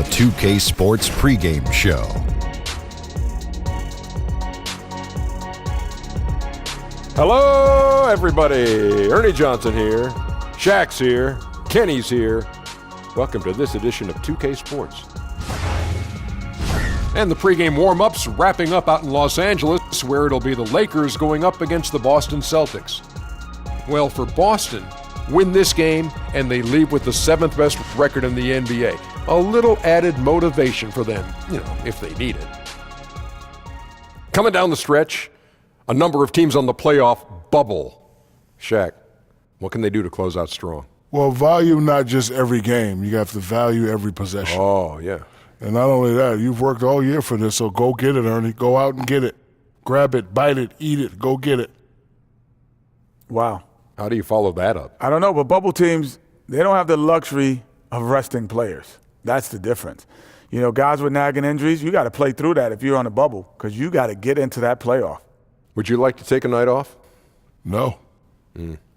the 2K Sports Pregame Show. Hello, everybody. Ernie Johnson here. Shaq's here. Kenny's here. Welcome to this edition of 2K Sports. And the pregame warm-ups wrapping up out in Los Angeles, where it'll be the Lakers going up against the Boston Celtics. Well, for Boston, win this game, and they leave with the 7th best record in the NBA. A little added motivation for them, if they need it. Coming down the stretch, a number of teams on the playoff bubble. Shaq, what can they do to close out strong? Well, value not just every game. You have to value every possession. Oh, yeah. And not only that, you've worked all year for this, so go get it, Ernie. Go out and get it. Grab it, bite it, eat it, go get it. Wow. How do you follow that up? I don't know, but bubble teams, they don't have the luxury of resting players. That's the difference. Guys with nagging injuries, you got to play through that if you're on a bubble because you got to get into that playoff. Would you like to take a night off? No.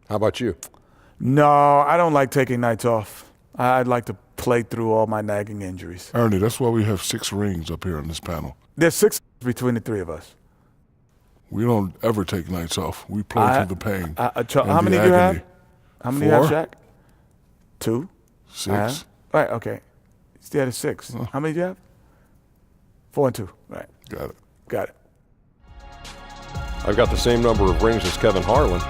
How about you? No, I don't like taking nights off. I'd like to play through all my nagging injuries. Ernie, that's why we have 6 rings up here on this panel. There's 6 between the 3 of us. We don't ever take nights off. We play through the pain. How many do you have? How many do you have, Shaq? 2? 6. Right, okay. Still at 6. How many do you have? 4 and 2. Right. Got it. I've got the same number of rings as Kevin Harlan.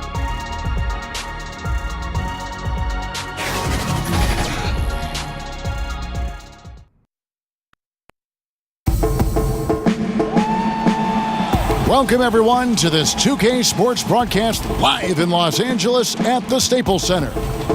Welcome, everyone, to this 2K Sports broadcast live in Los Angeles at the Staples Center.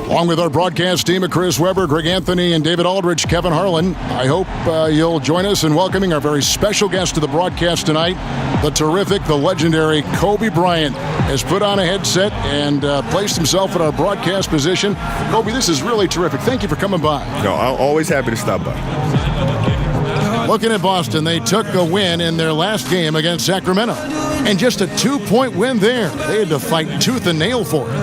Along with our broadcast team of Chris Webber, Greg Anthony, and David Aldridge, Kevin Harlan, I hope you'll join us in welcoming our very special guest to the broadcast tonight. The terrific, the legendary Kobe Bryant has put on a headset and placed himself in our broadcast position. Kobe, this is really terrific. Thank you for coming by. No, I'm always happy to stop by. Looking at Boston, they took a win in their last game against Sacramento. And just a 2-point win there. They had to fight tooth and nail for it.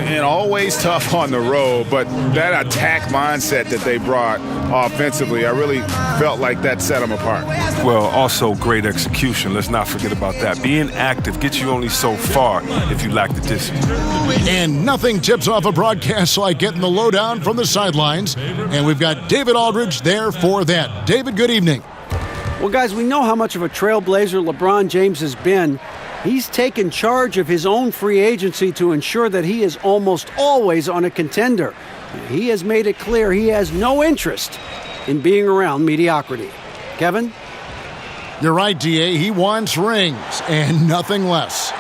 And always tough on the road, but that attack mindset that they brought offensively, I really felt like that set them apart. Well, also great execution. Let's not forget about that. Being active gets you only so far if you lack the discipline. And nothing tips off a broadcast like getting the lowdown from the sidelines. And we've got David Aldridge there for that. David, good evening. Well, guys, we know how much of a trailblazer LeBron James has been. He's taken charge of his own free agency to ensure that he is almost always on a contender. He has made it clear he has no interest in being around mediocrity. Kevin? You're right, D.A. He wants rings and nothing less.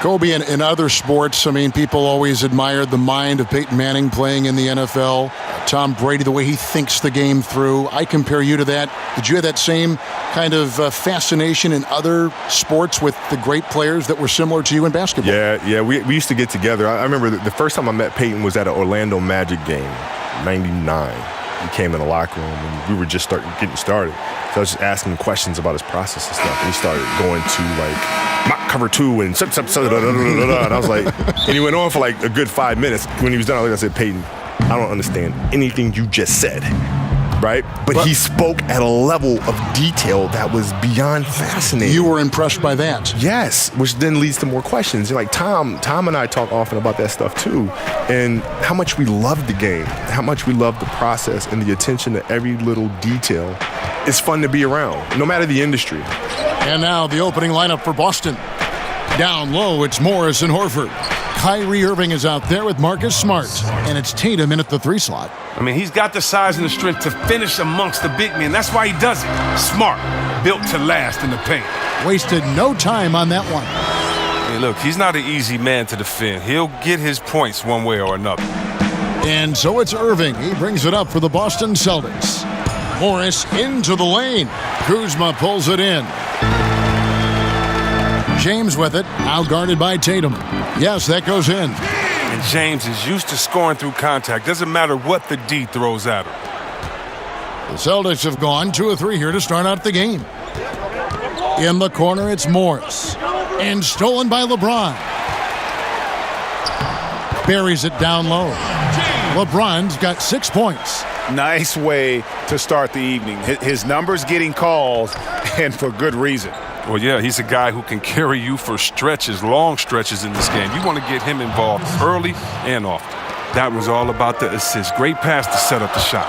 Kobe, in other sports, people always admired the mind of Peyton Manning playing in the NFL. Tom Brady, the way he thinks the game through. I compare you to that. Did you have that same kind of fascination in other sports with the great players that were similar to you in basketball? Yeah, we used to get together. I remember the first time I met Peyton was at an Orlando Magic game, 99. He came in the locker room, and we were just getting started. So I was just asking him questions about his process and stuff. And he started going to, mock cover 2 and and I was like, and he went on for a good 5 minutes. When he was done, I said, Peyton, I don't understand anything you just said, right? But he spoke at a level of detail that was beyond fascinating. You were impressed by that? Yes, which then leads to more questions. Tom and I talk often about that stuff too, and how much we love the game, how much we love the process and the attention to every little detail. It's fun to be around, no matter the industry. And now the opening lineup for Boston. Down low, it's Morris and Horford. Kyrie Irving is out there with Marcus Smart, and it's Tatum in at the 3 slot. He's got the size and the strength to finish amongst the big men. That's why he does it. Smart, built to last in the paint. Wasted no time on that one. Hey, look, he's not an easy man to defend. He'll get his points one way or another. And so it's Irving. He brings it up for the Boston Celtics. Morris into the lane. Kuzma pulls it in. James with it, now guarded by Tatum. Yes, that goes in. And James is used to scoring through contact. Doesn't matter what the D throws at him. The Celtics have gone 2 of 3 here to start out the game. In the corner, it's Morris. And stolen by LeBron. Buries it down low. LeBron's got 6 points. Nice way to start the evening. His numbers getting called, and for good reason. Well, yeah, he's a guy who can carry you for stretches, long stretches in this game. You want to get him involved early and often. That was all about the assist. Great pass to set up the shot.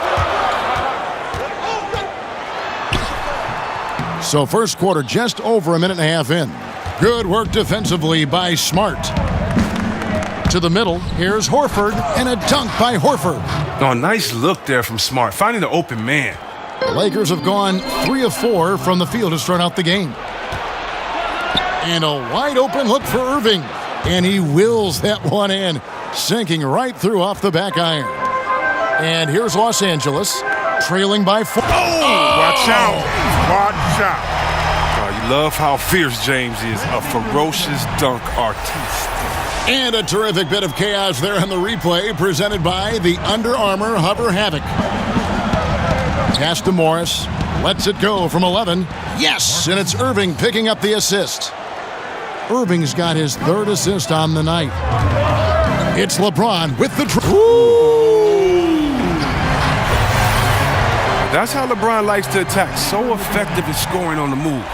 So first quarter just over a minute and a half in. Good work defensively by Smart. To the middle, here's Horford, and a dunk by Horford. Oh, nice look there from Smart, finding the open man. The Lakers have gone 3 of 4 from the field to start out the game. And a wide open look for Irving. And he wills that one in, sinking right through off the back iron. And here's Los Angeles, trailing by 4. Oh! Watch out. Watch out. Oh, you love how fierce James is, a ferocious dunk artiste. And a terrific bit of chaos there on the replay, presented by the Under Armour Hover Havoc. Pass to Morris, lets it go from 11. Yes, and it's Irving picking up the assist. Irving's got his 3rd assist on the night. It's LeBron with the That's how LeBron likes to attack. So effective in scoring on the move.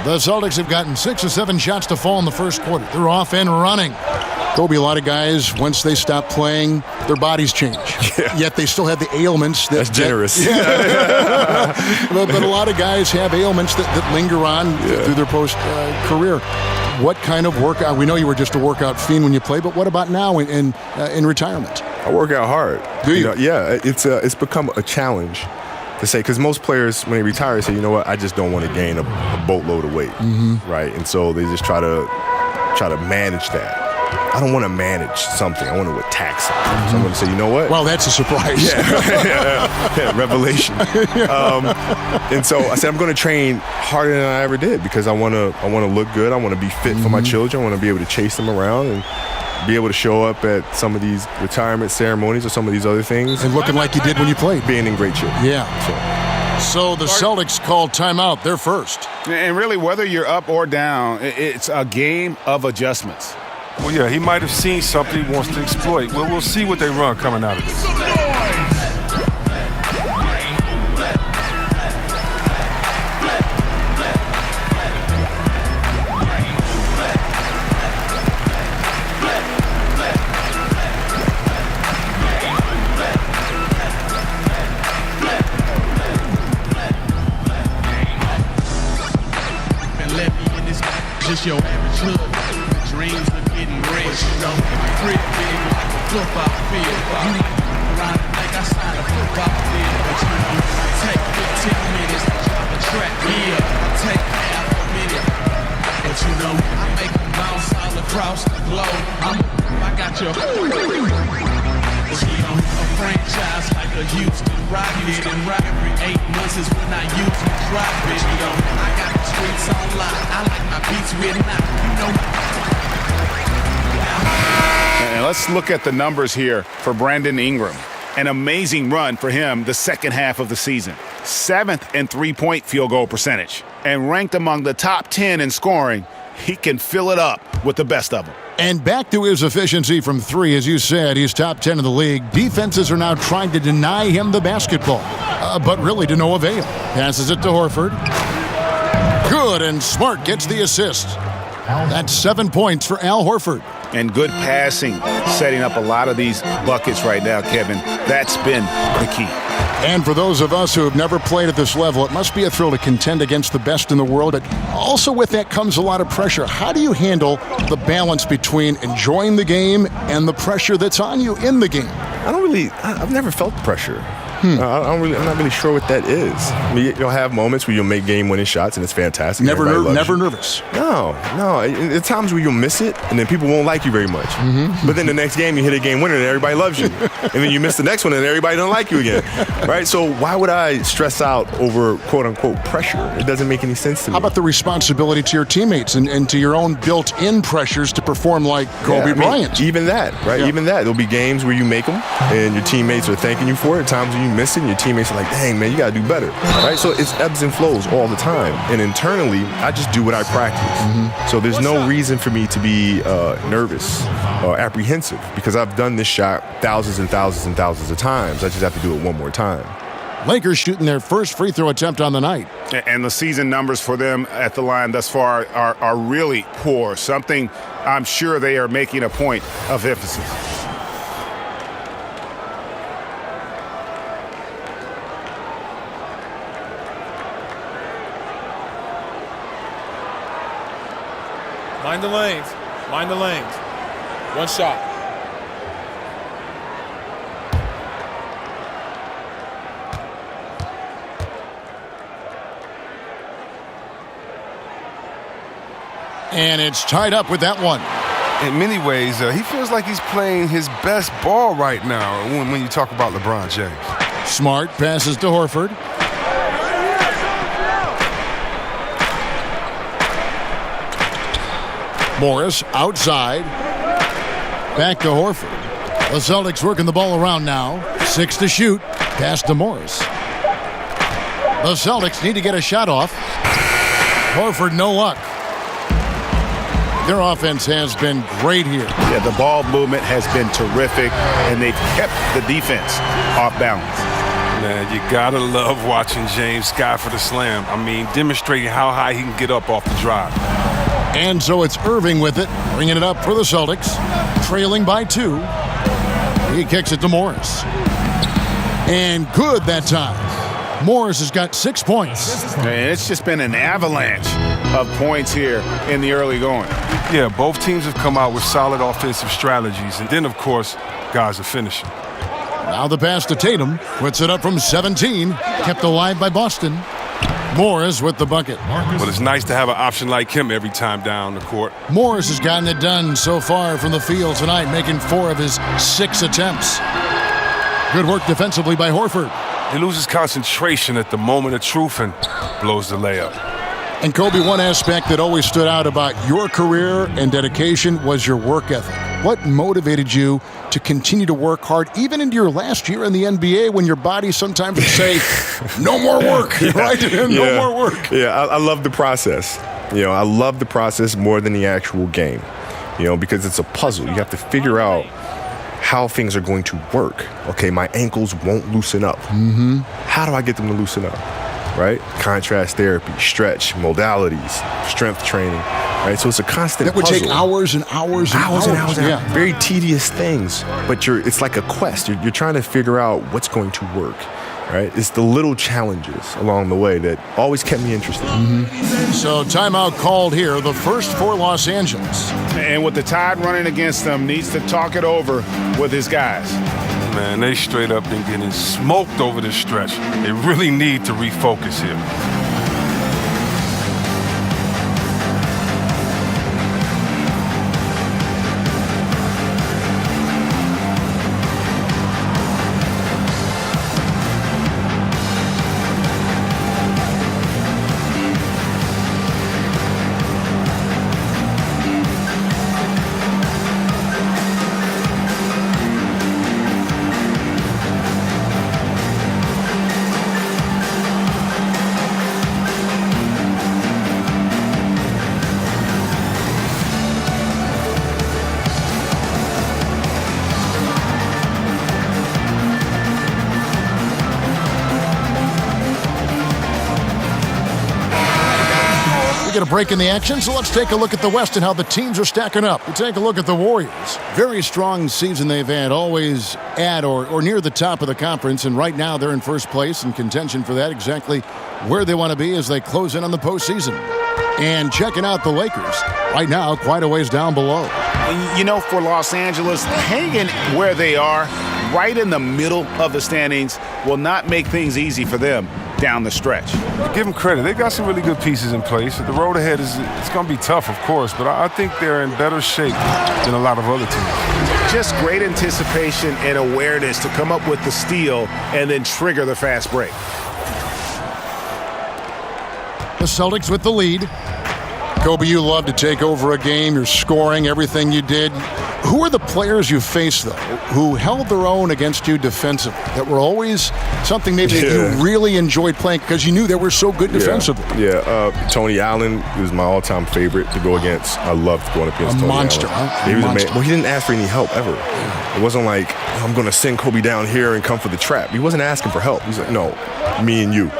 The Celtics have gotten 6 or 7 shots to fall in the first quarter. They're off and running. Kobe, a lot of guys, once they stop playing, their bodies change. Yeah. Yet they still have the ailments. That's generous. But a lot of guys have ailments that linger on through their post-career. What kind of workout? We know you were just a workout fiend when you played, but what about now in retirement? I work out hard. Do you? Yeah, it's become a challenge to say, because most players, when they retire, say, you know what, I just don't want to gain a boatload of weight, right? And so they just try to manage that. I don't want to manage something. I want to attack something. So I'm going to say, you know what? Well, that's a surprise. Yeah, revelation. And so I said, I'm going to train harder than I ever did, because I want to look good. I want to be fit for my children. I want to be able to chase them around and be able to show up at some of these retirement ceremonies or some of these other things. And looking like you did when you played. Being in great shape. Yeah. So the Celtics called timeout. They're first. And really, whether you're up or down, it's a game of adjustments. Well, yeah, he might have seen something he wants to exploit. Well, we'll see what they run coming out of this. Just your average hood. Dreams of getting rich, you know. Free big like a football field. You around like I signed a football deal. But you know, take 15 minutes to drop a track. Yeah, take half a minute. But you know, I make them bounce all across the globe. I got your a franchise like a Houston Rockets. And rock every 8 months is when I usually drop it. You know, I got the streets on lock. I like my beats written out. You know. And let's look at the numbers here for Brandon Ingram. An amazing run for him the second half of the season. 7th in three-point field goal percentage. And ranked among the top 10 in scoring. He can fill it up with the best of them. And back to his efficiency from 3, as you said, he's top 10 in the league. Defenses are now trying to deny him the basketball, but really to no avail. Passes it to Horford. Good, and Smart gets the assist. That's 7 points for Al Horford. And good passing, setting up a lot of these buckets right now, Kevin. That's been the key. And for those of us who have never played at this level, it must be a thrill to contend against the best in the world. But also with that comes a lot of pressure. How do you handle the balance between enjoying the game and the pressure that's on you in the game? I've never felt pressure. I'm not really sure what that is. I mean, you'll have moments where you'll make game-winning shots, and it's fantastic. Never nervous. No. At times where you'll miss it, and then people won't like you very much. But then the next game, you hit a game winner, and everybody loves you. And then you miss the next one, and everybody don't like you again. Right? So why would I stress out over quote-unquote pressure? It doesn't make any sense to me. How about the responsibility to your teammates and to your own built-in pressures to perform like Kobe Bryant? Even that, right? Yeah. Even that. There'll be games where you make them, and your teammates are thanking you for it. Times when you game missing, your teammates are like, dang, man, you got to do better, right? So it's ebbs and flows all the time. And internally, I just do what I practice. So there's no reason for me to be nervous or apprehensive because I've done this shot thousands and thousands and thousands of times. I just have to do it one more time. Lakers shooting their first free throw attempt on the night. And the season numbers for them at the line thus far are really poor, something I'm sure they are making a point of emphasis. Mind the lanes. Mind the lanes. One shot. And it's tied up with that one. In many ways, he feels like he's playing his best ball right now when you talk about LeBron James. Smart passes to Horford. Morris outside. Back to Horford. The Celtics working the ball around now. 6 to shoot. Pass to Morris. The Celtics need to get a shot off. Horford, no luck. Their offense has been great here. Yeah, the ball movement has been terrific, and they've kept the defense off balance. Man, you gotta love watching James sky for the slam. I mean, demonstrating how high he can get up off the drive. And so it's Irving with it, bringing it up for the Celtics, trailing by 2. He kicks it to Morris. And good that time. Morris has got 6 points. And it's just been an avalanche of points here in the early going. Yeah, both teams have come out with solid offensive strategies. And then, of course, guys are finishing. Now the pass to Tatum. Puts it up from 17. Kept alive by Boston. Morris with the bucket. Well, it's nice to have an option like him every time down the court. Morris has gotten it done so far from the field tonight, making 4 of his 6 attempts. Good work defensively by Horford. He loses concentration at the moment of truth and blows the layup. And Kobe, one aspect that always stood out about your career and dedication was your work ethic. What motivated you to continue to work hard, even into your last year in the NBA when your body sometimes would say, no more work, right? No more work. Yeah, I love the process. I love the process more than the actual game, because it's a puzzle. You have to figure out how things are going to work. Okay, my ankles won't loosen up. How do I get them to loosen up? Right? Contrast therapy, stretch, modalities, strength training, right? So it's a constant That would puzzle. take hours and hours and hours. Yeah. Very tedious things, but it's like a quest. You're trying to figure out what's going to work, right? It's the little challenges along the way that always kept me interested. So timeout called here, the first for Los Angeles. And with the Tide running against them, needs to talk it over with his guys. Man, they straight up been getting smoked over this stretch. They really need to refocus here. We get a break in the action, so let's take a look at the West and how the teams are stacking up. We take a look at the Warriors. Very strong season they've had, always at or near the top of the conference, and right now they're in first place in contention for that, exactly where they want to be as they close in on the postseason. And checking out the Lakers, right now quite a ways down below. For Los Angeles, hanging where they are, right in the middle of the standings, will not make things easy for them down the stretch. Give them credit. They've got some really good pieces in place. The road ahead it's going to be tough, of course, but I think they're in better shape than a lot of other teams. Just great anticipation and awareness to come up with the steal and then trigger the fast break. The Celtics with the lead. Kobe, you love to take over a game. You're scoring everything you did. Who are the players you faced, though, who held their own against you defensively, that were always something maybe that you really enjoyed playing because you knew they were so good defensively? Tony Allen is my all-time favorite to go against. I loved going up against Tony monster, Allen. huh? He was amazing. Well, he didn't ask for any help ever. It wasn't like, I'm going to send Kobe down here and come for the trap. He wasn't asking for help. He's like, no, me and you.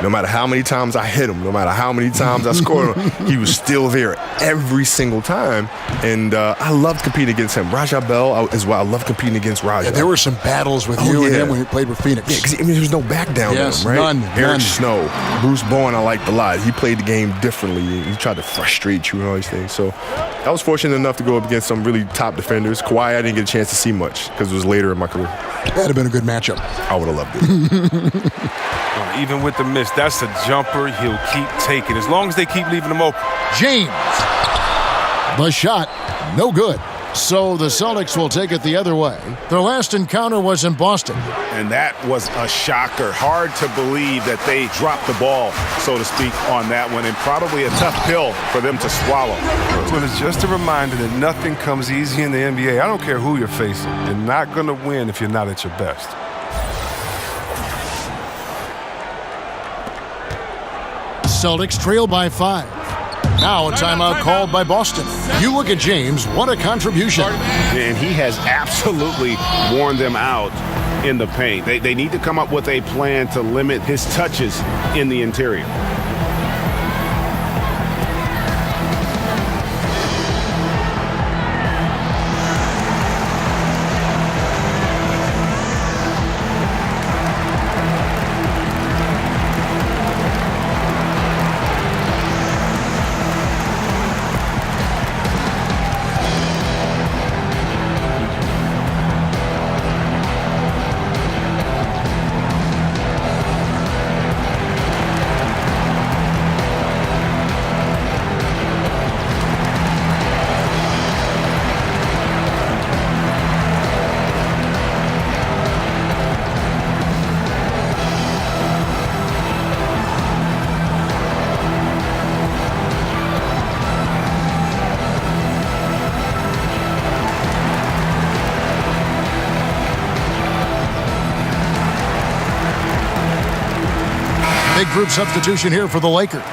No matter how many times I hit him, no matter how many times I scored him, he was still there every single time. And I loved competing against him. Raja Bell as well. I loved competing against Raja. Yeah, there were some battles with you and him when he played with Phoenix. Yeah, because there was no back down to him, right? None. Eric Snow, Bruce Bowen, I liked a lot. He played the game differently. He tried to frustrate you and all these things. So I was fortunate enough to go up against some really top defenders. Kawhi, I didn't get a chance to see much because it was later in my career. That'd have been a good matchup. I would have loved it. Even with the miss, that's a jumper he'll keep taking as long as they keep leaving him open. James. The shot, no good. So the Celtics will take it the other way. Their last encounter was in Boston. And that was a shocker. Hard to believe that they dropped the ball, so to speak, on that one, and probably a tough pill for them to swallow. Well, it's just a reminder that nothing comes easy in the NBA. I don't care who you're facing. You're not going to win if you're not at your best. Celtics trail by 5. Now a timeout called by Boston. You look at James, what a contribution. And he has absolutely worn them out in the paint. They need to come up with a plan to limit his touches in the interior. Big group substitution here for the Lakers.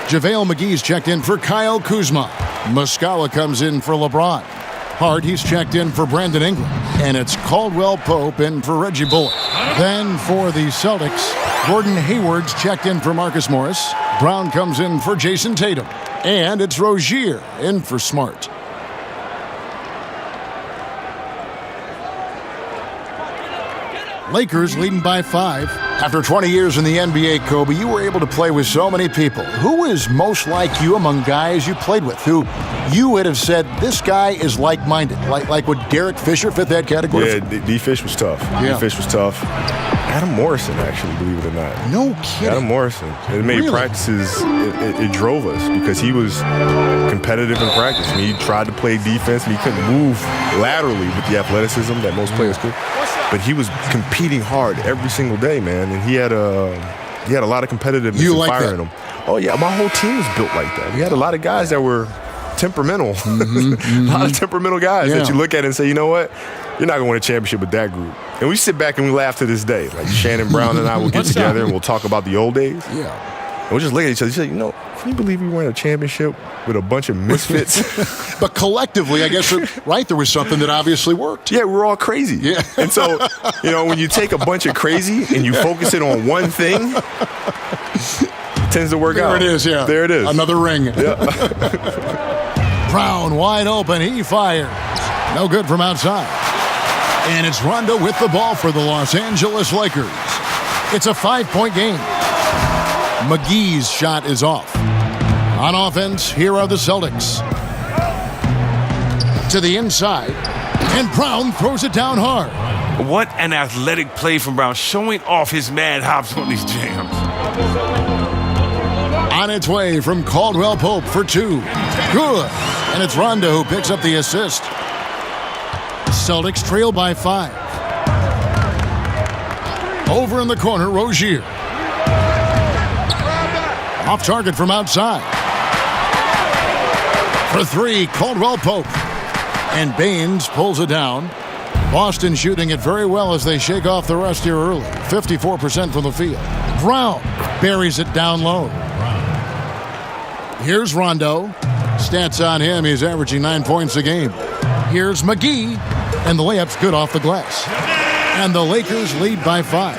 JaVale McGee's checked in for Kyle Kuzma. Muscala comes in for LeBron. Hart, he's checked in for Brandon Ingram. And it's Caldwell Pope in for Reggie Bullock. Then for the Celtics, Gordon Hayward's checked in for Marcus Morris. Brown comes in for Jason Tatum. And it's Rozier in for Smart. Lakers leading by 5. After 20 years in the NBA, Kobe, you were able to play with so many people. Who is most like you among guys you played with, who you would have said, this guy is like-minded? Like would Derek Fisher fit that category? Yeah, D-Fish was tough. Yeah. D-Fish was tough. Adam Morrison, actually, believe it or not. No kidding. Adam Morrison. It made practices, it drove us because he was competitive in practice. I mean, he tried to play defense and he couldn't move laterally with the athleticism that most players could. But he was competing hard every single day, man. And he had a lot of competitiveness and fire in him. Oh, yeah, my whole team was built like that. We had a lot of guys that were temperamental. A lot of temperamental guys that you look at and say, you know what? You're not going to win a championship with that group. And we sit back and we laugh to this day. Like Shannon Brown and I will get together and we'll talk about the old days. Yeah. And we'll just look at each other and say, you know, can you believe we won a championship with a bunch of misfits? But collectively, I guess, right, there was something that obviously worked. Yeah, we're all crazy. Yeah. And so, you know, when you take a bunch of crazy and you focus it on one thing, it tends to work out. There it is, yeah. There it is. Another ring. Yeah. Brown wide open. He fires. No good from outside. And it's Rondo with the ball for the Los Angeles Lakers. It's a 5-point game. McGee's shot is off. On offense, here are the Celtics. To the inside. And Brown throws it down hard. What an athletic play from Brown, showing off his mad hops on these jams. On its way from Caldwell Pope for 2. Good. And it's Rondo who picks up the assist. Celtics trail by 5. Over in the corner, Rozier. Off target from outside. For three, Caldwell Pope. And Baines pulls it down. Boston shooting it very well as they shake off the rust here early. 54% from the field. Brown buries it down low. Here's Rondo. Stats on him, he's averaging 9 points a game. Here's McGee, and the layup's good off the glass. And the Lakers lead by 5.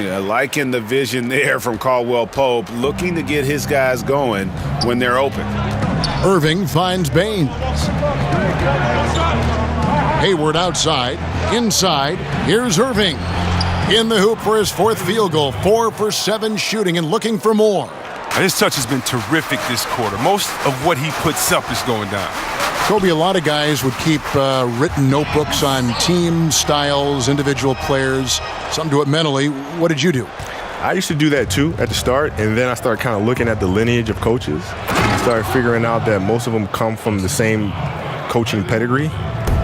Yeah, liking the vision there from Caldwell Pope, looking to get his guys going when they're open. Irving finds Baines. Hayward outside. Inside. Here's Irving. In the hoop for his 4th field goal. 4 for 7 shooting and looking for more. His touch has been terrific this quarter. Most of what he puts up is going down. Kobe, a lot of guys would keep written notebooks on team styles, individual players, something to it mentally. What did you do? I used to do that too at the start, and then I started kind of looking at the lineage of coaches. I started figuring out that most of them come from the same coaching pedigree.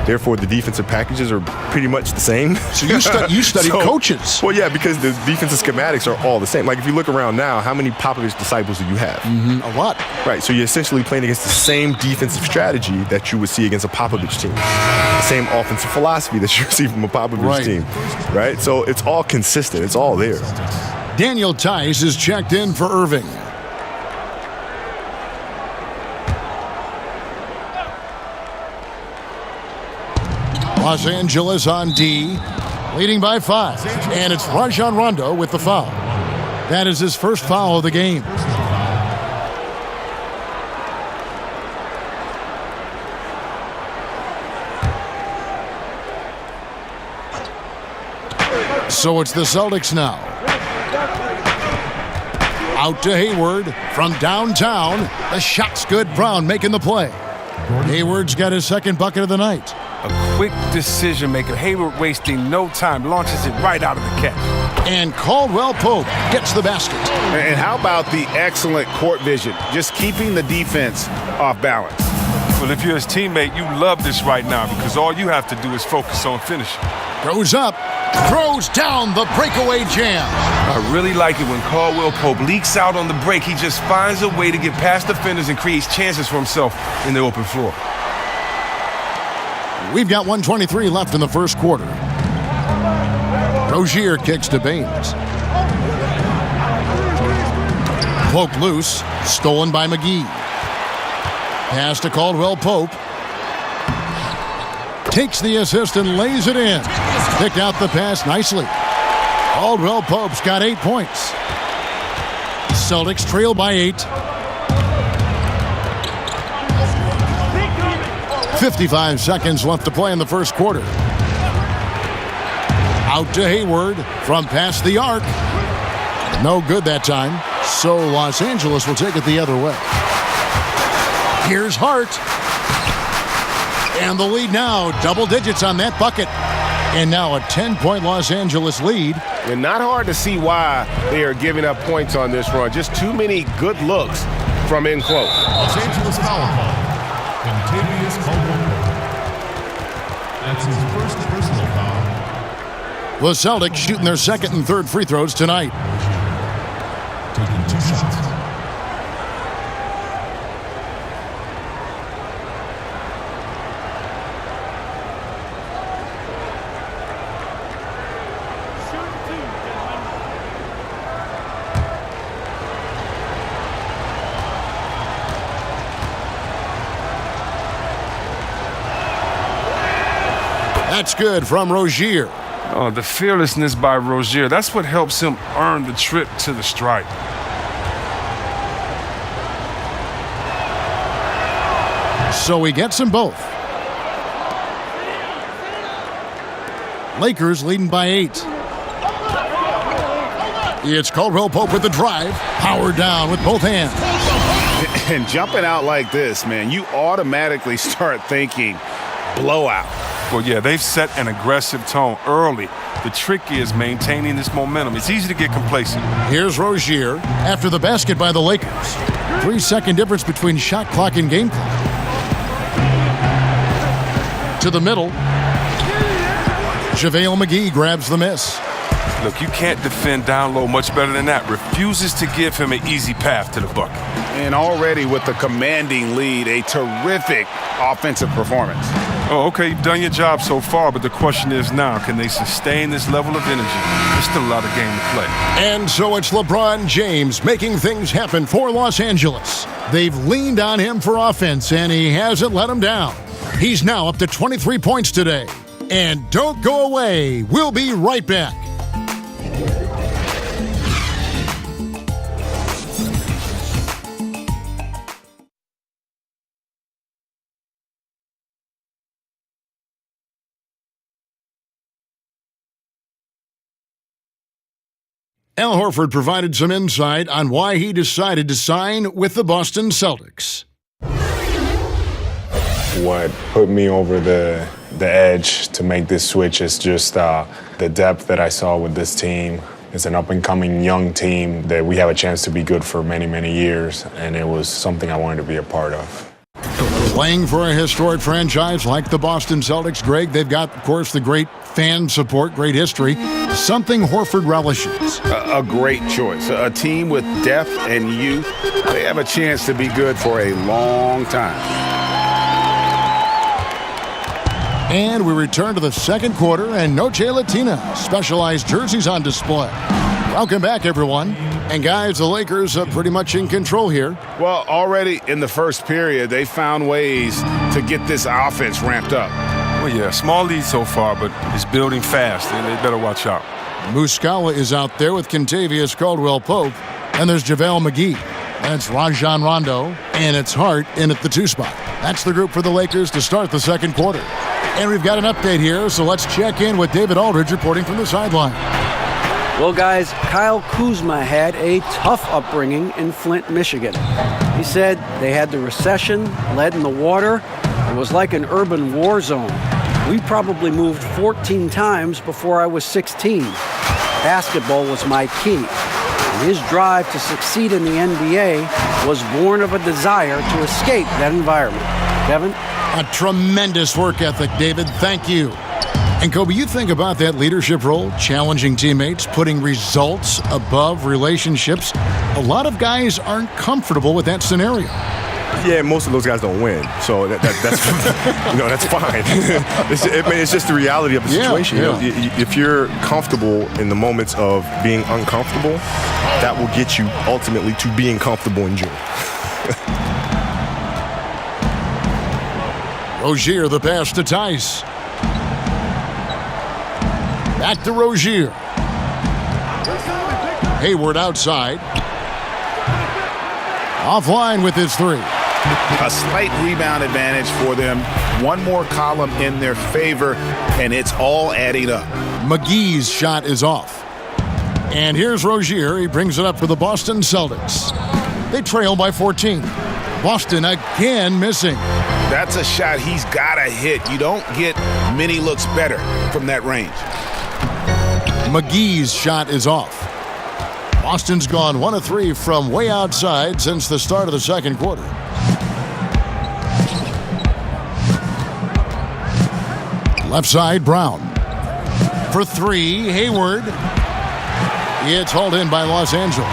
Therefore, the defensive packages are pretty much the same. So you studied coaches. Well, yeah, because the defensive schematics are all the same. Like, if you look around now, how many Popovich disciples do you have? A lot. Right, so you're essentially playing against the same defensive strategy that you would see against a Popovich team. The same offensive philosophy that you see from a Popovich team. Right? So it's all consistent. It's all there. Daniel Tice is checked in for Irving. Los Angeles on D, leading by 5. And it's Rajon Rondo with the foul. That is his first foul of the game. So it's the Celtics now. Out to Hayward from downtown. The shot's good. Brown making the play. Hayward's got his 2nd bucket of the night. A quick decision maker. Hayward wasting no time. Launches it right out of the catch. And Caldwell Pope gets the basket. And how about the excellent court vision? Just keeping the defense off balance. Well, if you're his teammate, you love this right now because all you have to do is focus on finishing. Goes up. Throws down the breakaway jam. I really like it when Caldwell Pope leaks out on the break. He just finds a way to get past defenders and creates chances for himself in the open floor. We've got 1:23 left in the first quarter. Rozier kicks to Baines. Pope loose. Stolen by McGee. Pass to Caldwell Pope. Takes the assist and lays it in. Picked out the pass nicely. Caldwell Pope's got 8 points. Celtics trail by 8. 55 seconds left to play in the first quarter. Out to Hayward from past the arc. No good that time. So Los Angeles will take it the other way. Here's Hart. And the lead now, double digits on that bucket. And now a 10-point Los Angeles lead. And not hard to see why they are giving up points on this run. Just too many good looks from in close. Los Angeles foul call. Contavious Caldwell. That's his first personal foul. The Celtics shooting their 2nd and 3rd free throws tonight. Taking 2 shots. That's good from Rozier. Oh, the fearlessness by Rozier. That's what helps him earn the trip to the stripe. So he gets them both. Lakers leading by 8. It's Caldwell Pope with the drive. Powered down with both hands. And jumping out like this, man, you automatically start thinking blowout. Well, yeah, they've set an aggressive tone early. The trick is maintaining this momentum. It's easy to get complacent. Here's Rozier after the basket by the Lakers. 3-second difference between shot clock and game clock. To the middle. JaVale McGee grabs the miss. Look, you can't defend down low much better than that. Refuses to give him an easy path to the bucket. And already with the commanding lead, a terrific offensive performance. Oh, okay, you've done your job so far, but the question is now, can they sustain this level of energy? There's still a lot of game to play. And so it's LeBron James making things happen for Los Angeles. They've leaned on him for offense, and he hasn't let them down. He's now up to 23 points today. And don't go away. We'll be right back. Al Horford provided some insight on why he decided to sign with the Boston Celtics. What put me over the edge to make this switch is just the depth that I saw with this team. It's an up-and-coming young team that we have a chance to be good for many, many years, and it was something I wanted to be a part of. Playing for a historic franchise like the Boston Celtics, Greg, they've got, of course, the great fan support, great history, something Horford relishes. A great choice. A team with depth and youth. They have a chance to be good for a long time. And we return to the second quarter, and Noche Latina, specialized jerseys on display. Welcome back, everyone. And guys, the Lakers are pretty much in control here. Well, already in the first period, they found ways to get this offense ramped up. Well, yeah, small lead so far, but it's building fast, and they better watch out. Muscala is out there with Kentavious Caldwell-Pope, and there's JaVale McGee. And it's Rajon Rondo, and it's Hart in at the 2 spot. That's the group for the Lakers to start the second quarter. And we've got an update here, so let's check in with David Aldridge reporting from the sideline. Well, guys, Kyle Kuzma had a tough upbringing in Flint, Michigan. He said they had the recession, lead in the water. It was like an urban war zone. We probably moved 14 times before I was 16. Basketball was my key. And his drive to succeed in the NBA was born of a desire to escape that environment. Kevin? A tremendous work ethic, David. Thank you. And Kobe, you think about that leadership role, challenging teammates, putting results above relationships. A lot of guys aren't comfortable with that scenario. Yeah, most of those guys don't win, so that's that's fine. It's just the reality of the situation. Yeah. You know, if you're comfortable in the moments of being uncomfortable, that will get you ultimately to being comfortable in June. Rozier, the pass to Tice. Back to Rozier. Hayward outside. Offline with his 3. A slight rebound advantage for them. One more column in their favor, and it's all adding up. McGee's shot is off. And here's Rozier. He brings it up for the Boston Celtics. They trail by 14. Boston again missing. That's a shot he's got to hit. You don't get many looks better from that range. McGee's shot is off. Boston's gone 1 of 3 from way outside since the start of the second quarter. Left side, Brown. For 3, Hayward. It's hauled in by Los Angeles.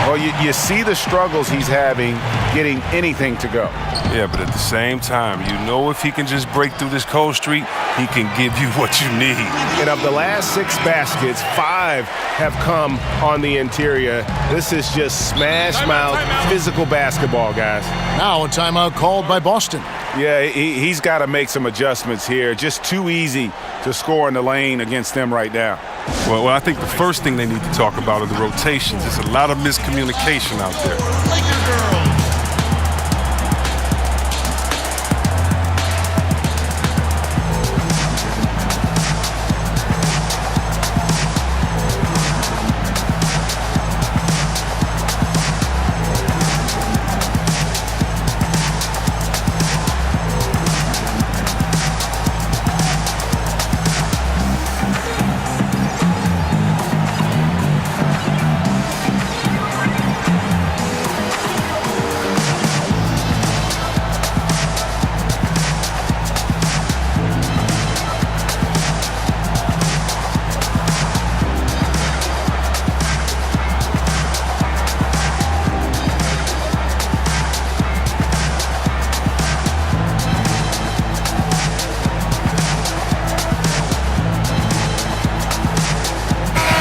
Well, you see the struggles he's having getting anything to go. Yeah, but at the same time, you know if he can just break through this cold streak, he can give you what you need. And of the last 6 baskets, 5 have come on the interior. This is just smash mouth physical basketball, guys. Now a timeout called by Boston. Yeah, he's got to make some adjustments here. Just too easy to score in the lane against them right now. Well, I think the first thing they need to talk about are the rotations. There's a lot of miscommunication out there.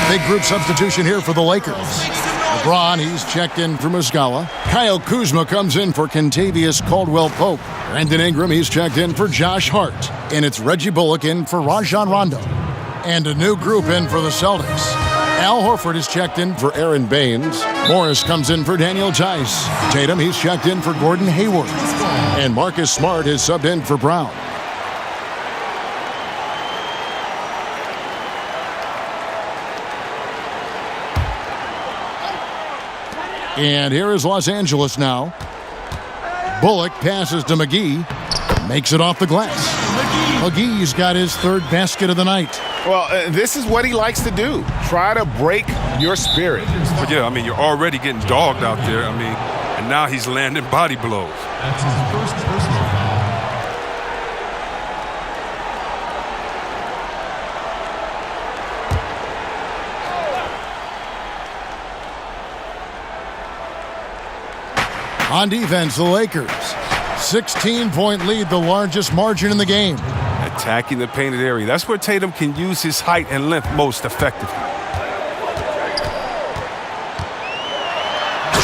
Big group substitution here for the Lakers. LeBron, he's checked in for Muscala. Kyle Kuzma comes in for Kentavious Caldwell-Pope. Brandon Ingram, he's checked in for Josh Hart. And it's Reggie Bullock in for Rajon Rondo. And a new group in for the Celtics. Al Horford is checked in for Aaron Baines. Morris comes in for Daniel Tice. Tatum, he's checked in for Gordon Hayward. And Marcus Smart is subbed in for Brown. And here is Los Angeles now. Bullock passes to McGee. Makes it off the glass. McGee's got his third basket of the night. Well, this is what he likes to do. Try to break your spirit. But yeah, I mean, you're already getting dogged out there. I mean, and now he's landing body blows. That's his first personal foul. On defense, the Lakers. 16-point lead, the largest margin in the game. Attacking the painted area. That's where Tatum can use his height and length most effectively.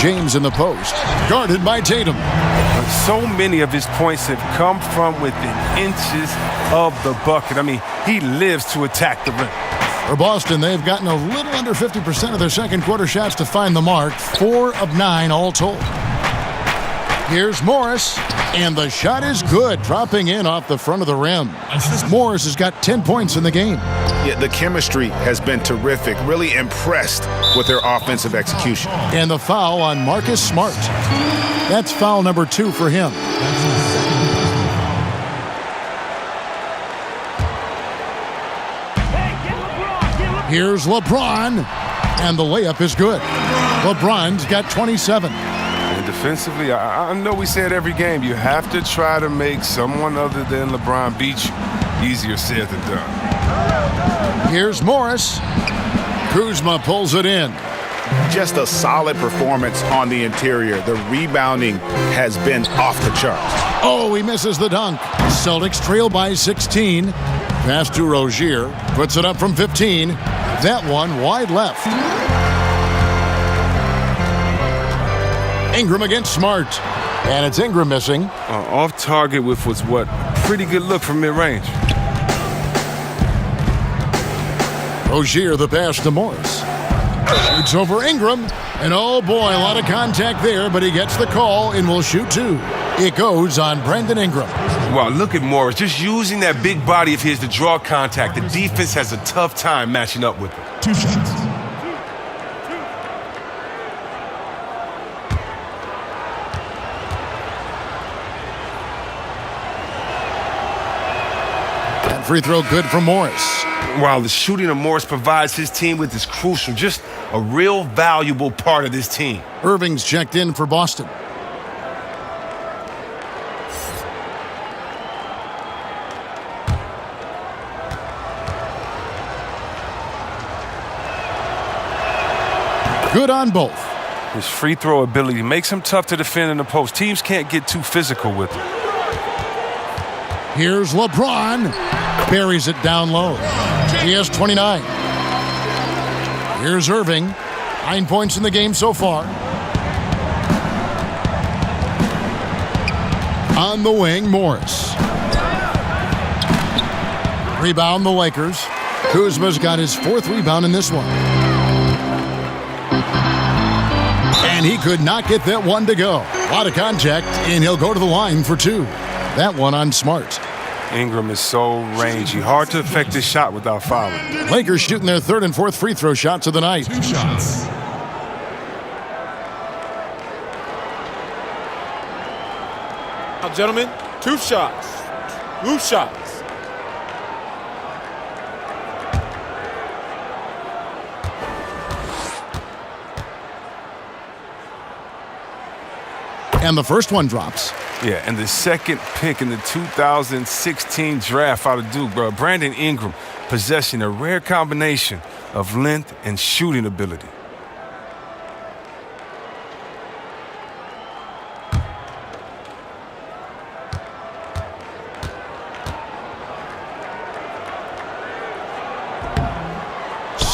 James in the post, guarded by Tatum. But so many of his points have come from within inches of the bucket. I mean, he lives to attack the rim. For Boston, they've gotten a little under 50% of their second quarter shots to find the mark. 4 of 9 all told. Here's Morris, and the shot is good, dropping in off the front of the rim. Morris has got 10 points in the game. Yeah, the chemistry has been terrific. Really impressed with their offensive execution. And the foul on Marcus Smart. That's foul number 2 for him. Here's LeBron, and the layup is good. LeBron's got 27. And defensively, I know we say it every game, you have to try to make someone other than LeBron beat you. Easier said than done. Here's Morris. Kuzma pulls it in. Just a solid performance on the interior. The rebounding has been off the charts. Oh, he misses the dunk. Celtics trail by 16. Pass to Rozier. Puts it up from 15. That one wide left. Ingram against Smart. And it's Ingram missing. Off target with what's what? Pretty good look from mid-range. Rozier the pass to Morris. Shoots over Ingram. And oh boy, a lot of contact there, but he gets the call and will shoot 2. It goes on Brandon Ingram. Wow, look at Morris. Just using that big body of his to draw contact. The defense has a tough time matching up with him. 2 shots. Free throw good from Morris. While the shooting of Morris provides his team with is crucial, just a real valuable part of this team. Irving's checked in for Boston. Good on both. His free throw ability makes him tough to defend in the post. Teams can't get too physical with him. Here's LeBron. Buries it down low. He has 29. Here's Irving. 9 points in the game so far. On the wing, Morris. Rebound, the Lakers. Kuzma's got his 4th rebound in this one. And he could not get that one to go. A lot of contact, and he'll go to the line for 2. That one on Smart. Ingram is so rangy. Hard to affect this shot without fouling. Lakers shooting their 3rd and 4th free throw shots of the night. 2 shots. Now, gentlemen, 2 shots. 2 shots. And the first one drops. Yeah, and the second pick in the 2016 draft out of Duke, bro. Brandon Ingram possessing a rare combination of length and shooting ability.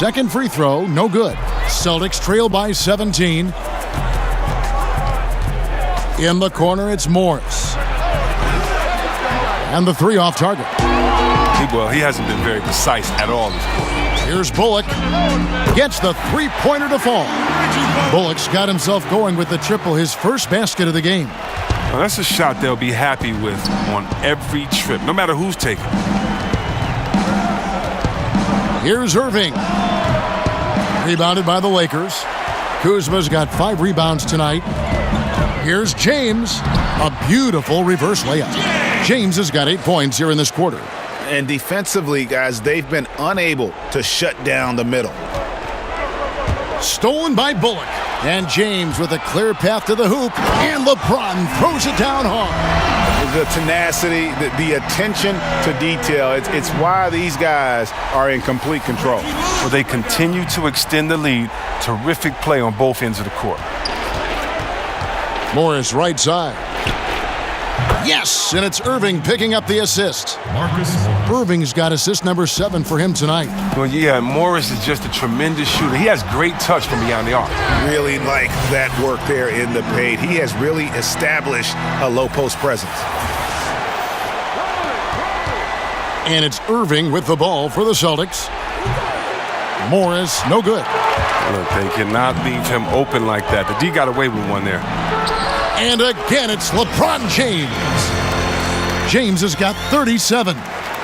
Second free throw, no good. Celtics trail by 17. In the corner, it's Morris. And the three off target. Well, he hasn't been very precise at all this quarter. Here's Bullock. Gets the three-pointer to fall. Bullock's got himself going with the triple, his first basket of the game. Now, that's a shot they'll be happy with on every trip, no matter who's taking it. Here's Irving. Rebounded by the Lakers. Kuzma's got 5 rebounds tonight. Here's James. A beautiful reverse layup. James has got 8 points here in this quarter. And defensively, guys, they've been unable to shut down the middle. Stolen by Bullock. And James with a clear path to the hoop. And LeBron throws it down hard. The tenacity, the attention to detail, it's why these guys are in complete control. Well, they continue to extend the lead. Terrific play on both ends of the court. Morris right side. Yes, and it's Irving picking up the assist. Irving's got assist number 7 for him tonight. Well, yeah, Morris is just a tremendous shooter. He has great touch from beyond the arc. Really like that work there in the paint. He has really established a low post presence. And it's Irving with the ball for the Celtics. Morris, no good. Look, they cannot leave him open like that. The D got away with one there. And again, it's LeBron James. James has got 37.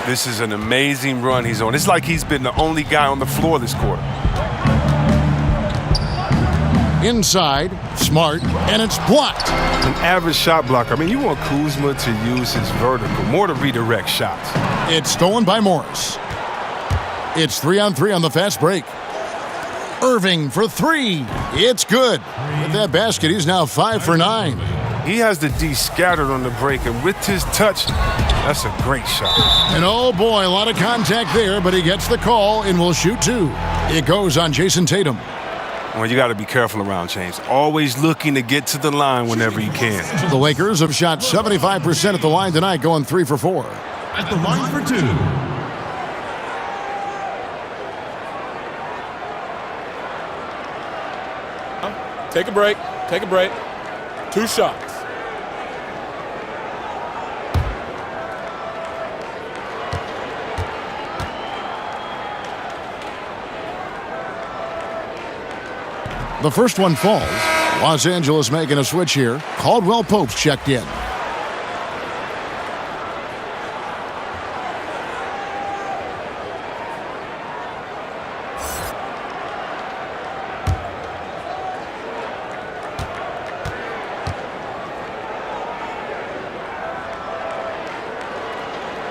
This is an amazing run he's on. It's like he's been the only guy on the floor this quarter. Inside, Smart, and it's blocked. An average shot blocker. I mean, you want Kuzma to use his vertical, more to redirect shots. It's stolen by Morris. It's 3-on-3 on the fast break. Irving for 3. It's good. With that basket, he's now 5 for 9. He has the D scattered on the break, and with his touch, that's a great shot. And oh boy, a lot of contact there, but he gets the call and will shoot 2. It goes on Jason Tatum. Well, you got to be careful around James. Always looking to get to the line whenever you can. The Lakers have shot 75% at the line tonight, going 3 for 4. At the line for 2. Take a break. Take a break. 2 shots. The first one falls. Los Angeles making a switch here. Caldwell Pope's checked in.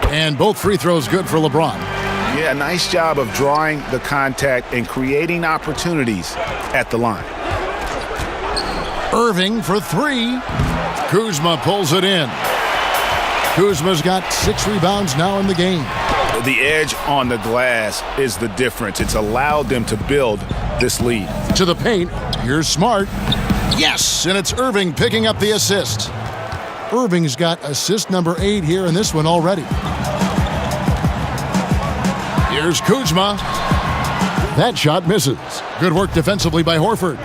And both free throws good for LeBron. Yeah, nice job of drawing the contact and creating opportunities at the line. Irving for 3. Kuzma pulls it in. Kuzma's got 6 rebounds now in the game. The edge on the glass is the difference. It's allowed them to build this lead. To the paint. Here's Smart. Yes, and it's Irving picking up the assist. Irving's got assist number 8 here in this one already. Here's Kuzma. That shot misses. Good work defensively by Horford.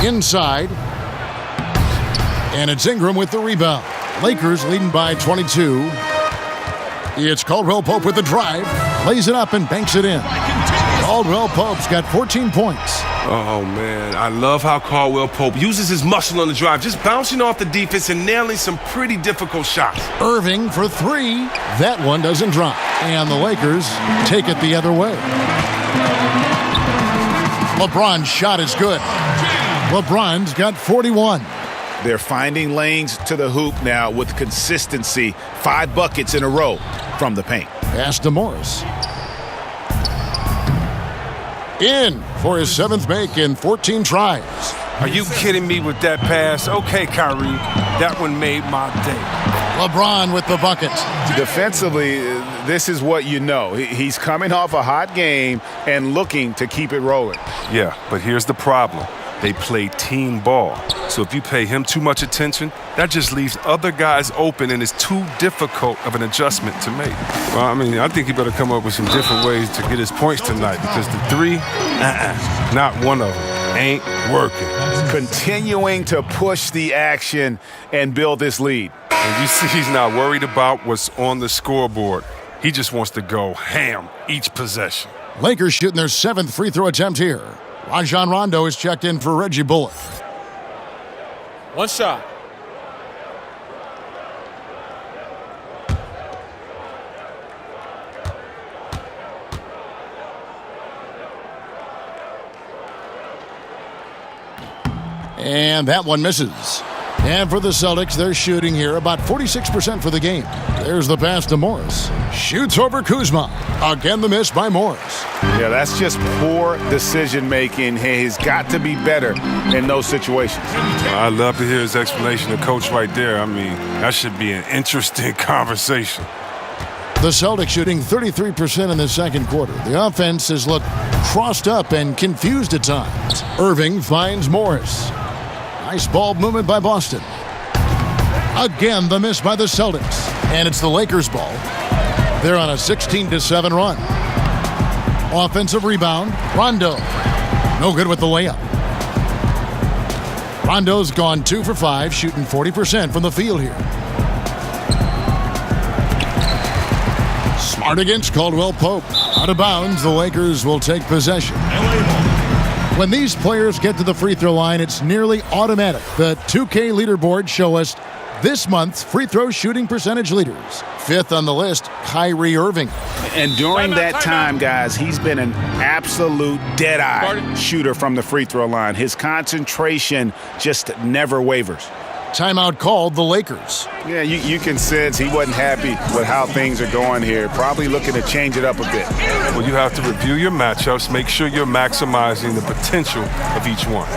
Inside. And it's Ingram with the rebound. Lakers leading by 22. It's Caldwell Pope with the drive. Lays it up and banks it in. Caldwell Pope's got 14 points. Oh, man. I love how Caldwell Pope uses his muscle on the drive, just bouncing off the defense and nailing some pretty difficult shots. Irving for 3. That one doesn't drop. And the Lakers take it the other way. LeBron's shot is good. LeBron's got 41. They're finding lanes to the hoop now with consistency. 5 buckets in a row from the paint. Pass to Morris. In for his 7th make in 14 tries. Are you kidding me with that pass? Okay, Kyrie, that one made my day. LeBron with the bucket. Defensively, this is what you know. He's coming off a hot game and looking to keep it rolling. Yeah, but here's the problem. They play team ball. So if you pay him too much attention, that just leaves other guys open, and it's too difficult of an adjustment to make. Well, I mean, I think he better come up with some different ways to get his points tonight, because the three, not one of them, ain't working. Continuing to push the action and build this lead. And you see he's not worried about what's on the scoreboard. He just wants to go ham each possession. Lakers shooting their 7th free throw attempt here. Rajon Rondo is checked in for Reggie Bullock. One shot. And that one misses. And for the Celtics, they're shooting here about 46% for the game. There's the pass to Morris. Shoots over Kuzma. Again, the miss by Morris. Yeah, that's just poor decision-making. He's got to be better in those situations. I'd love to hear his explanation to Coach right there. I mean, that should be an interesting conversation. The Celtics shooting 33% in the second quarter. The offense has looked crossed up and confused at times. Irving finds Morris. Nice ball movement by Boston. Again, the miss by the Celtics. And it's the Lakers' ball. They're on a 16-7 run. Offensive rebound, Rondo. No good with the layup. Rondo's gone 2 for 5, shooting 40% from the field here. Smart against Caldwell Pope. Out of bounds, the Lakers will take possession. When these players get to the free throw line, it's nearly automatic. The 2K leaderboard show us this month's free throw shooting percentage leaders. 5th on the list, Kyrie Irving. And during that time, guys, he's been an absolute dead-eye shooter from the free throw line. His concentration just never wavers. Timeout called the Lakers. Yeah, you can sense he wasn't happy with how things are going here. Probably looking to change it up a bit. Well, you have to review your matchups, make sure you're maximizing the potential of each one.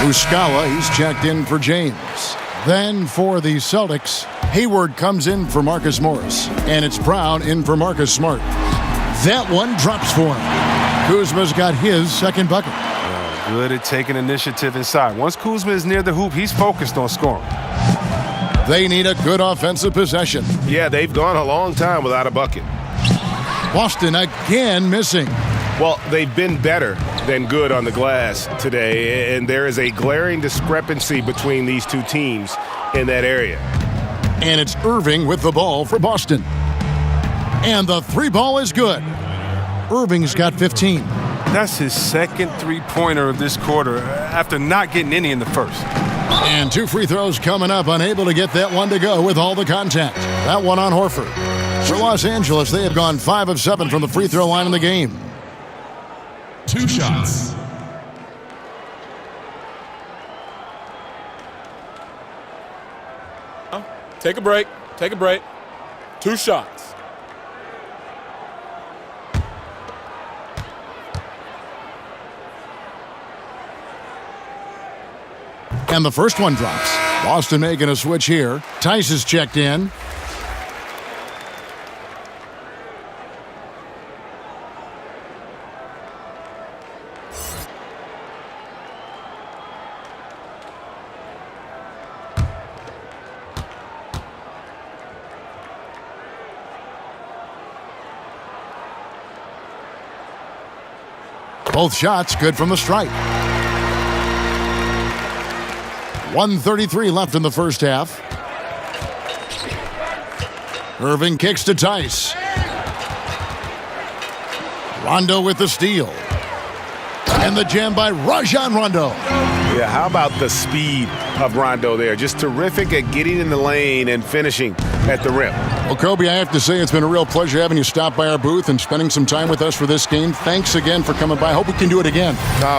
Muscala, he's checked in for James. Then for the Celtics, Hayward comes in for Marcus Morris. And it's Brown in for Marcus Smart. That one drops for him. Kuzma's got his second bucket. Good at taking initiative inside. Once Kuzma is near the hoop, he's focused on scoring. They need a good offensive possession. Yeah, they've gone a long time without a bucket. Boston again missing. Well, they've been better than good on the glass today, and there is a glaring discrepancy between these two teams in that area. And it's Irving with the ball for Boston. And the three ball is good. Irving's got 15. That's his second three-pointer of this quarter after not getting any in the first. And 2 free throws coming up, unable to get that one to go with all the contact. That one on Horford. For Los Angeles, they have gone 5 of 7 from the free throw line in the game. 2 shots. Take a break. Take a break. 2 shots. And the first one drops. Boston making a switch here. Tice is checked in. Both shots good from the stripe. 1:33 left in the first half. Irving kicks to Tice. Rondo with the steal. And the jam by Rajon Rondo. Yeah, how about the speed of Rondo there? Just terrific at getting in the lane and finishing at the rim. Well, Kobe, I have to say it's been a real pleasure having you stop by our booth and spending some time with us for this game. Thanks again for coming by. Hope we can do it again.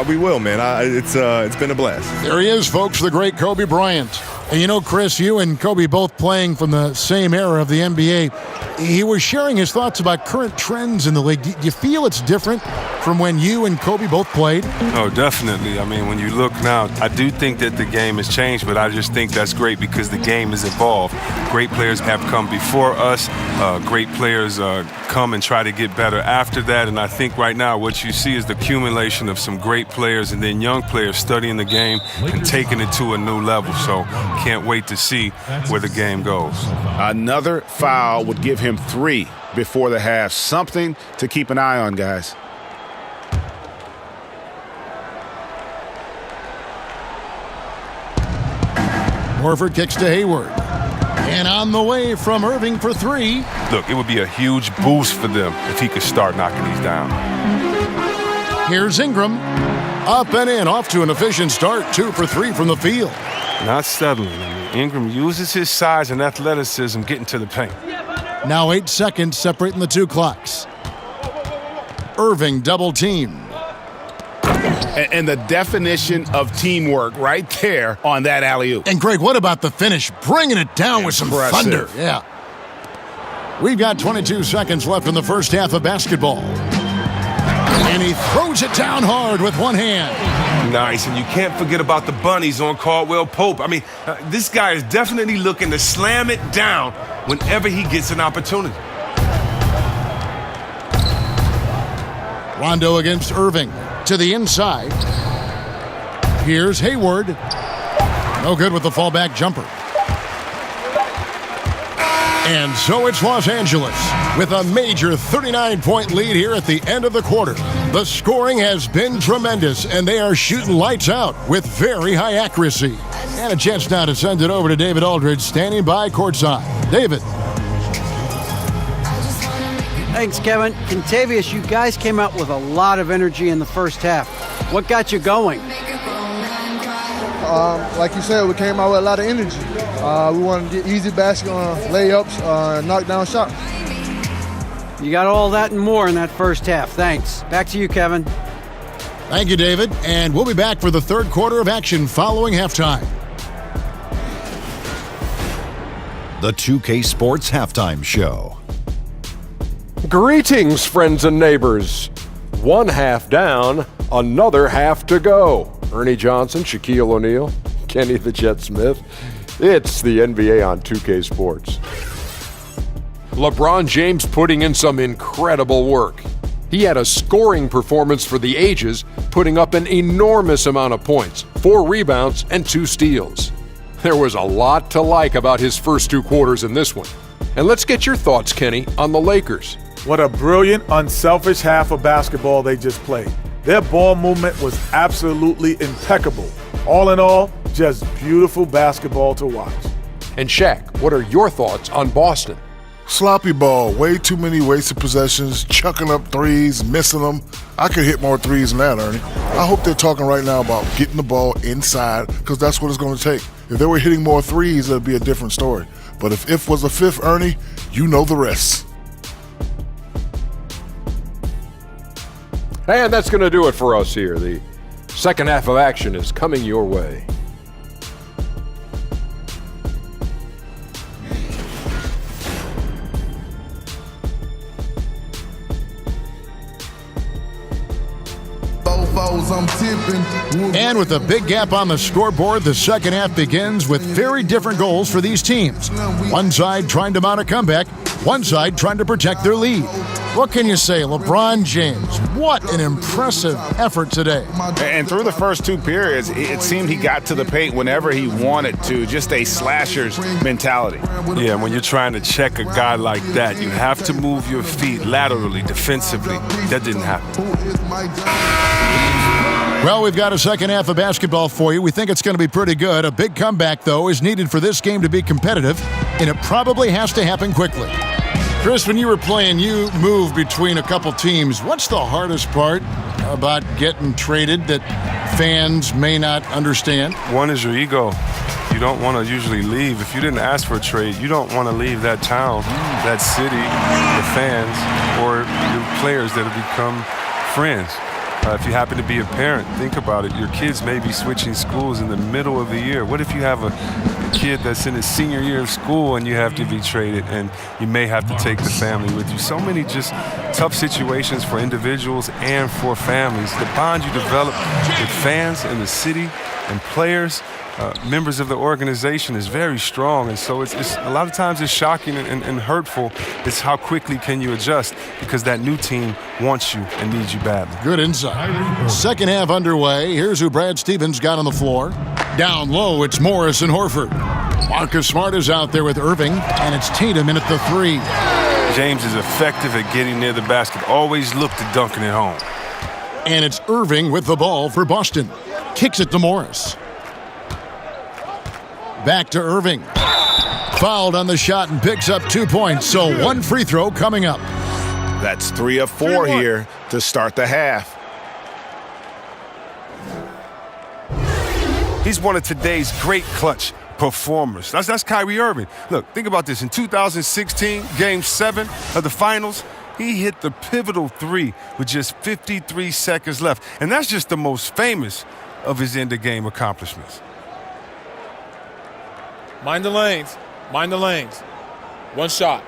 We will, man. It's been a blast. There he is, folks, the great Kobe Bryant. And you know, Chris, you and Kobe both playing from the same era of the NBA. He was sharing his thoughts about current trends in the league. Do you feel it's different from when you and Kobe both played? Oh, definitely. I mean, when you look now, I do think that the game has changed, but I just think that's great because the game has evolved. Great players have come before us. Great players come and try to get better after that. And I think right now what you see is the accumulation of some great players and then young players studying the game and taking it to a new level. So can't wait to see where the game goes. Another foul would give him 3 before the half. Something to keep an eye on, guys. Horford kicks to Hayward. And on the way from Irving for 3. Look, it would be a huge boost for them if he could start knocking these down. Here's Ingram. Up and in, off to an efficient start. 2 for 3 from the field. Not settling. I mean, Ingram uses his size and athleticism getting to the paint. Now 8 seconds separating the two clocks. Irving double team. And the definition of teamwork right there on that alley-oop. And Greg, what about the finish? Bringing it down with some thunder. Yeah. We've got 22 seconds left in the first half of basketball. And he throws it down hard with one hand. Nice, and you can't forget about the bunnies on Caldwell Pope. I mean, this guy is definitely looking to slam it down whenever he gets an opportunity. Rondo against Irving. To the inside. Here's Hayward. No good with the fallback jumper. And so it's Los Angeles with a major 39-point lead here at the end of the quarter. The scoring has been tremendous, and they are shooting lights out with very high accuracy. And a chance now to send it over to David Aldridge, standing by courtside. David. Thanks, Kevin. Contavious, you guys came out with a lot of energy in the first half. What got you going? Like you said, we came out with a lot of energy. We wanted to get easy basket layups, knock down shots. You got all that and more in that first half. Thanks. Back to you, Kevin. Thank you, David. And we'll be back for the third quarter of action following halftime. The 2K Sports Halftime Show. Greetings, friends and neighbors. One half down, another half to go. Ernie Johnson, Shaquille O'Neal, Kenny the Jet Smith. It's the NBA on 2K Sports. LeBron James putting in some incredible work. He had a scoring performance for the ages, putting up an enormous amount of points, 4 rebounds and 2 steals. There was a lot to like about his first 2 quarters in this one. And let's get your thoughts, Kenny, on the Lakers. What a brilliant, unselfish half of basketball they just played. Their ball movement was absolutely impeccable. All in all, just beautiful basketball to watch. And Shaq, what are your thoughts on Boston? Sloppy ball, way too many wasted possessions, chucking up threes, missing them. I could hit more threes than that, Ernie. I hope they're talking right now about getting the ball inside, because that's what it's going to take. If they were hitting more threes, it'd be a different story. But if was a fifth, Ernie, you know the rest. And that's going to do it for us here. The second half of action is coming your way. And with a big gap on the scoreboard, the second half begins with very different goals for these teams. One side trying to mount a comeback, one side trying to protect their lead. What can you say, LeBron James? What an impressive effort today. And through the first 2 periods, it seemed he got to the paint whenever he wanted to, just a slasher's mentality. Yeah, when you're trying to check a guy like that, you have to move your feet laterally, defensively. That didn't happen. Well, we've got a second half of basketball for you. We think it's going to be pretty good. A big comeback, though, is needed for this game to be competitive, and it probably has to happen quickly. Chris, when you were playing, you moved between a couple teams. What's the hardest part about getting traded that fans may not understand? One is your ego. You don't want to usually leave. If you didn't ask for a trade, you don't want to leave that town, that city, the fans, or the players that have become friends. If you happen to be a parent, think about it. Your kids may be switching schools in the middle of the year. What if you have a kid that's in his senior year of school and you have to be traded and you may have to take the family with you? So many just tough situations for individuals and for families. The bond you develop with fans in the city and players, members of the organization, is very strong. And so it's a lot of times it's shocking and hurtful. It's how quickly can you adjust, because that new team wants you and needs you badly. Good insight. Second half underway. Here's who Brad Stevens got on the floor. Down low, it's Morris and Horford. Marcus Smart is out there with Irving, and it's Tatum in at the 3. James is effective at getting near the basket. Always look to dunking it home. And it's Irving with the ball for Boston. Kicks it to Morris. Back to Irving. Fouled on the shot and picks up 2 points. So one free throw coming up. That's 3 of 4 here to start the half. He's one of today's great clutch performers. That's Kyrie Irving. Look, think about this. In 2016, Game 7 of the Finals, he hit the pivotal 3 with just 53 seconds left. And that's just the most famous of his end-of-game accomplishments. Mind the lanes. Mind the lanes. One shot.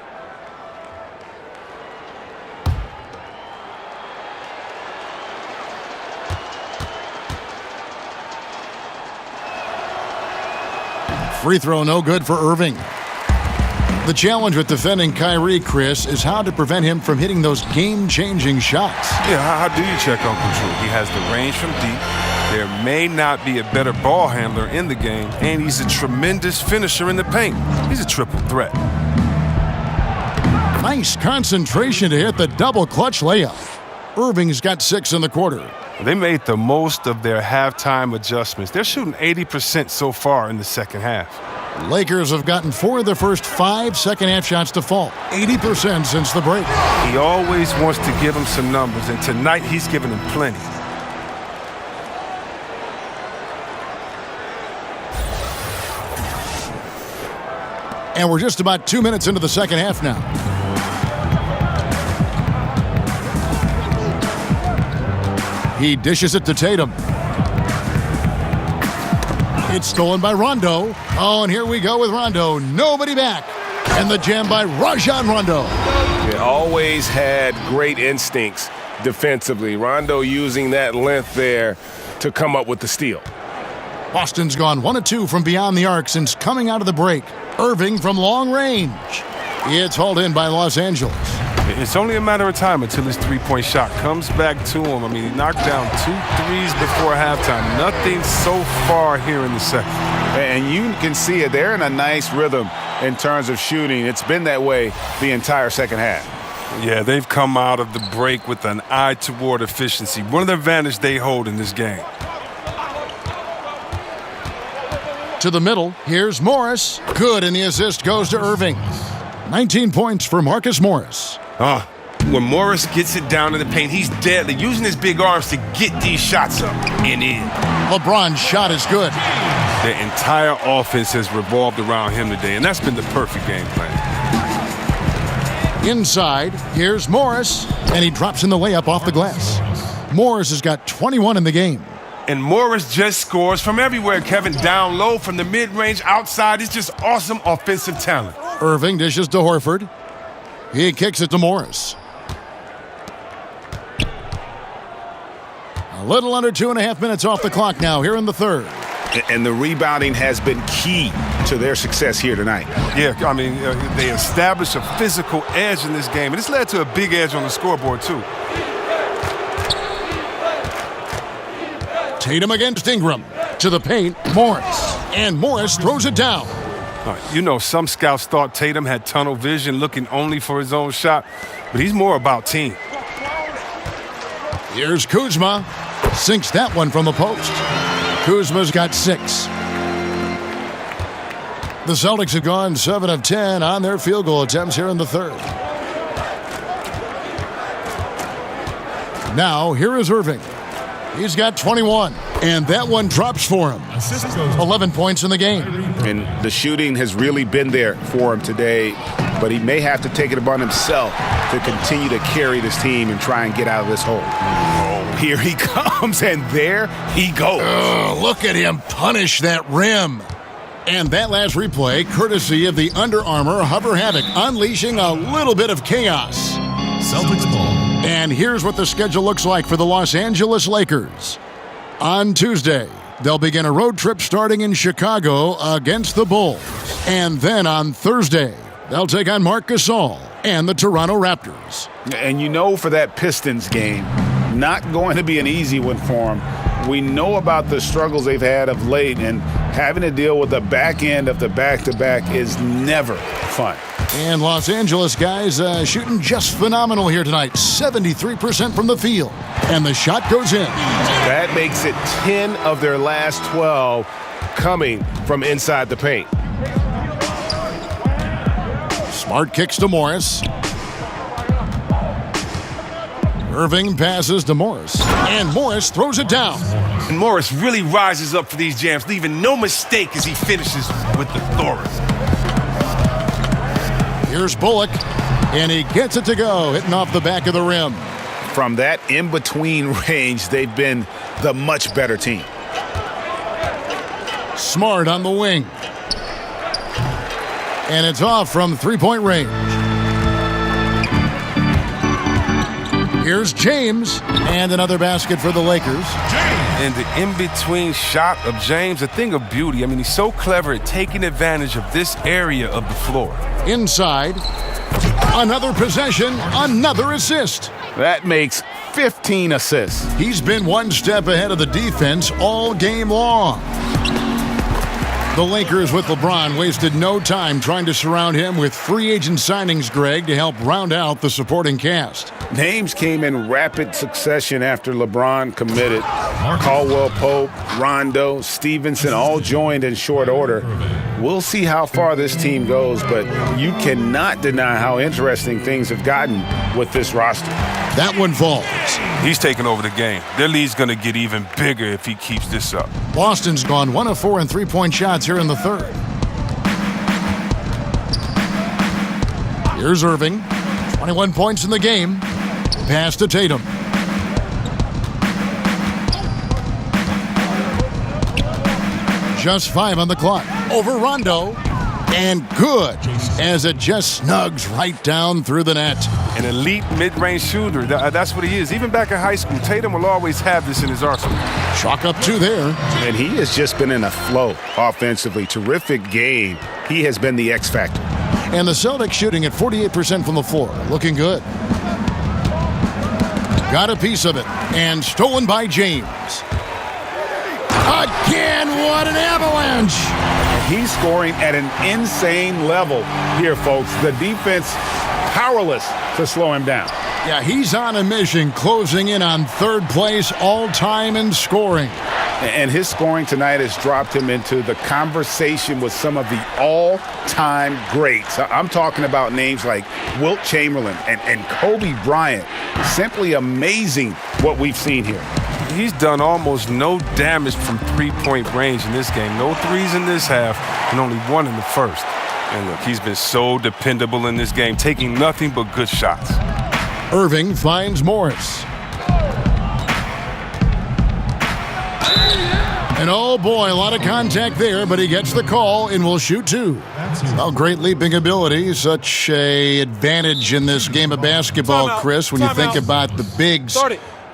Free throw no good for Irving. The challenge with defending Kyrie, Chris, is how to prevent him from hitting those game-changing shots. Yeah, how do you check Uncle Drew? He has the range from deep. There may not be a better ball handler in the game, and he's a tremendous finisher in the paint. He's a triple threat. Nice concentration to hit the double clutch layup. Irving's got 6 in the quarter. They made the most of their halftime adjustments. They're shooting 80% so far in the second half. Lakers have gotten 4 of their first 5 second-half shots to fall. 80% since the break. He always wants to give them some numbers, and tonight he's giving them plenty. And we're just about 2 minutes into the second half now. He dishes it to Tatum. It's stolen by Rondo. Oh, and here we go with Rondo. Nobody back. And the jam by Rajon Rondo. He always had great instincts defensively. Rondo using that length there to come up with the steal. Boston's gone 1 of 2 from beyond the arc since coming out of the break. Irving from long range. It's hauled in by Los Angeles. It's only a matter of time until his three-point shot comes back to him. I mean, he knocked down 2 threes before halftime. Nothing so far here in the second. And you can see it. They're in a nice rhythm in terms of shooting. It's been that way the entire second half. Yeah, they've come out of the break with an eye toward efficiency. One of the advantage they hold in this game. To the middle, here's Morris. Good, and the assist goes to Irving. 19 points for Marcus Morris. When Morris gets it down in the paint, he's deadly, using his big arms to get these shots up and in. LeBron's shot is good. The entire offense has revolved around him today, and that's been the perfect game plan. Inside, here's Morris, and he drops in the layup off the glass. Morris has got 21 in the game. And Morris just scores from everywhere, Kevin. Down low, from the mid-range, outside. It's just awesome offensive talent. Irving dishes to Horford. He kicks it to Morris. A little under 2.5 minutes off the clock now here in the third. And the rebounding has been key to their success here tonight. Yeah, I mean, they established a physical edge in this game, and it's led to a big edge on the scoreboard, too. Tatum against Ingram. To the paint, Morris. And Morris throws it down. You know, some scouts thought Tatum had tunnel vision, looking only for his own shot, but he's more about team. Here's Kuzma. Sinks that one from the post. Kuzma's got 6. The Celtics have gone 7 of 10 on their field goal attempts here in the third. Now, here is Irving. He's got 21, and that one drops for him. 11 points in the game. And the shooting has really been there for him today, but he may have to take it upon himself to continue to carry this team and try and get out of this hole. Oh, here he comes, and there he goes. Look at him punish that rim. And that last replay, courtesy of the Under Armour Hover Havoc, unleashing a little bit of chaos. Celtics ball. And here's what the schedule looks like for the Los Angeles Lakers. On Tuesday, they'll begin a road trip starting in Chicago against the Bulls. And then on Thursday, they'll take on Marc Gasol and the Toronto Raptors. And you know, for that Pistons game, not going to be an easy one for them. We know about the struggles they've had of late, and having to deal with the back end of the back-to-back is never fun. And Los Angeles guys shooting just phenomenal here tonight. 73% from the field. And the shot goes in. That makes it 10 of their last 12 coming from inside the paint. Smart kicks to Morris. Irving passes to Morris. And Morris throws it down. And Morris really rises up for these jams, leaving no mistake as he finishes with authority. Here's Bullock, and he gets it to go, hitting off the back of the rim. From that in-between range, they've been the much better team. Smart on the wing. And it's off from three-point range. Here's James, and another basket for the Lakers. And the in-between shot of James, a thing of beauty. I mean, he's so clever at taking advantage of this area of the floor. Inside, another possession, another assist. That makes 15 assists. He's been one step ahead of the defense all game long. The Lakers with LeBron wasted no time trying to surround him with free agent signings, Greg, to help round out the supporting cast. Names came in rapid succession after LeBron committed. Caldwell Pope, Rondo, Stevenson all joined in short order. We'll see how far this team goes, but you cannot deny how interesting things have gotten with this roster. That one falls. He's taking over the game. Their lead's going to get even bigger if he keeps this up. Boston's gone 1 of 4 in three-point shots here in the third. Here's Irving. 21 points in the game. Pass to Tatum. Just 5 on the clock. Over Rondo. And good, as it just snugs right down through the net. An elite mid-range shooter. That's what he is. Even back in high school, Tatum will always have this in his arsenal. Chalk up 2 there. And he has just been in a flow offensively. Terrific game. He has been the X factor. And the Celtics shooting at 48% from the floor. Looking good. Got a piece of it. And stolen by James. Again, what an avalanche! He's scoring at an insane level here, folks. The defense powerless to slow him down. Yeah, he's on a mission, closing in on third place all-time in scoring. And his scoring tonight has dropped him into the conversation with some of the all-time greats. I'm talking about names like Wilt Chamberlain and Kobe Bryant. Simply amazing what we've seen here. He's done almost no damage from three-point range in this game. No threes in this half, and only 1 in the first. And look, he's been so dependable in this game, taking nothing but good shots. Irving finds Morris. And oh boy, a lot of contact there, but he gets the call and will shoot 2. Well, great leaping ability, such a advantage in this game of basketball, Chris, when you think about the bigs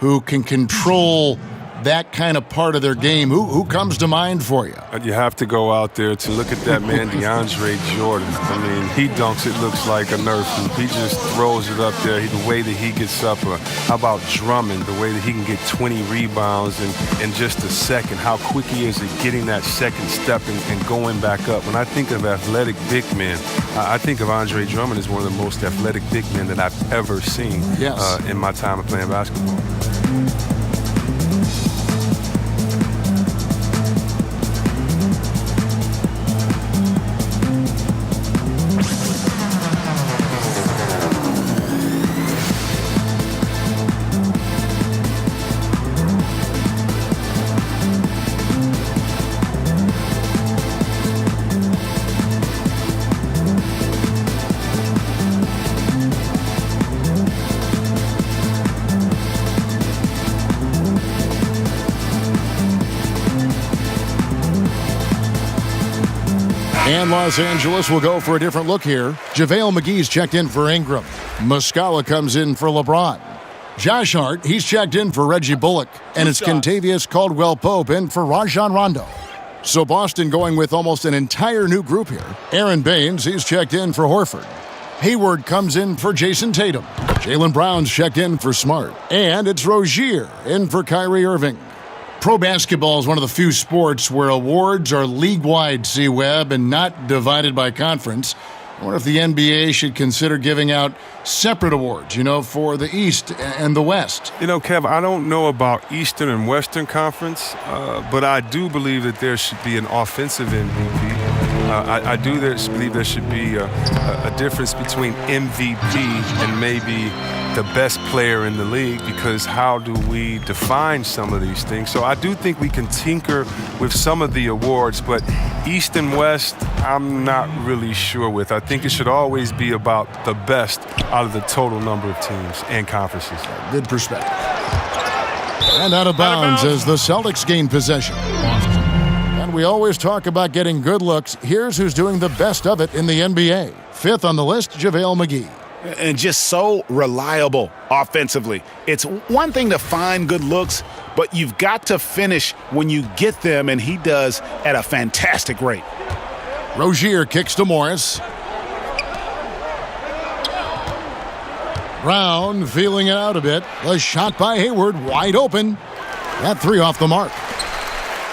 who can control that kind of part of their game. Who comes to mind for you? You have to go out there to look at that man, DeAndre Jordan. I mean, he dunks it looks like a Nerf hoop. He just throws it up there. The way that he gets up. How about Drummond? The way that he can get 20 rebounds in just a second. How quick he is at getting that second step and going back up. When I think of athletic big men, I think of Andre Drummond as one of the most athletic big men that I've ever seen in my time of playing basketball. And Los Angeles will go for a different look here. JaVale McGee's checked in for Ingram. Muscala comes in for LeBron. Josh Hart, he's checked in for Reggie Bullock. And it's Kentavious Caldwell-Pope in for Rajon Rondo. So Boston going with almost an entire new group here. Aaron Baines, he's checked in for Horford. Hayward comes in for Jason Tatum. Jaylen Brown's checked in for Smart. And it's Rozier in for Kyrie Irving. Pro basketball is one of the few sports where awards are league-wide, C-Web, and not divided by conference. I wonder if the NBA should consider giving out separate awards, for the East and the West. Kev, I don't know about Eastern and Western Conference, but I do believe that there should be an offensive MVP. I do believe there should be a difference between MVP and maybe the best player in the league, because how do we define some of these things? So I do think we can tinker with some of the awards, but East and West, I'm not really sure with. I think it should always be about the best out of the total number of teams and conferences. Good perspective. And out of bounds as the Celtics gain possession. And we always talk about getting good looks. Here's who's doing the best of it in the NBA. Fifth on the list, JaVale McGee. And just so reliable offensively. It's one thing to find good looks, but you've got to finish when you get them, and he does at a fantastic rate. Rozier kicks to Morris. Brown feeling it out a bit. A shot by Hayward, wide open. That three off the mark.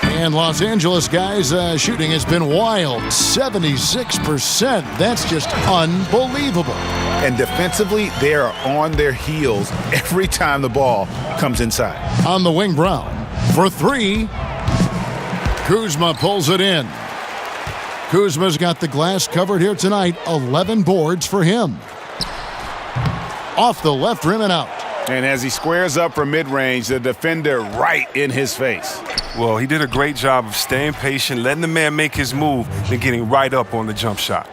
And Los Angeles guys shooting has been wild. 76%. That's just unbelievable. And defensively, they are on their heels every time the ball comes inside. On the wing, Brown for three. Kuzma pulls it in. Kuzma's got the glass covered here tonight. 11 boards for him. Off the left rim and out. And as he squares up from mid-range, the defender right in his face. Well, he did a great job of staying patient, letting the man make his move, then getting right up on the jump shot.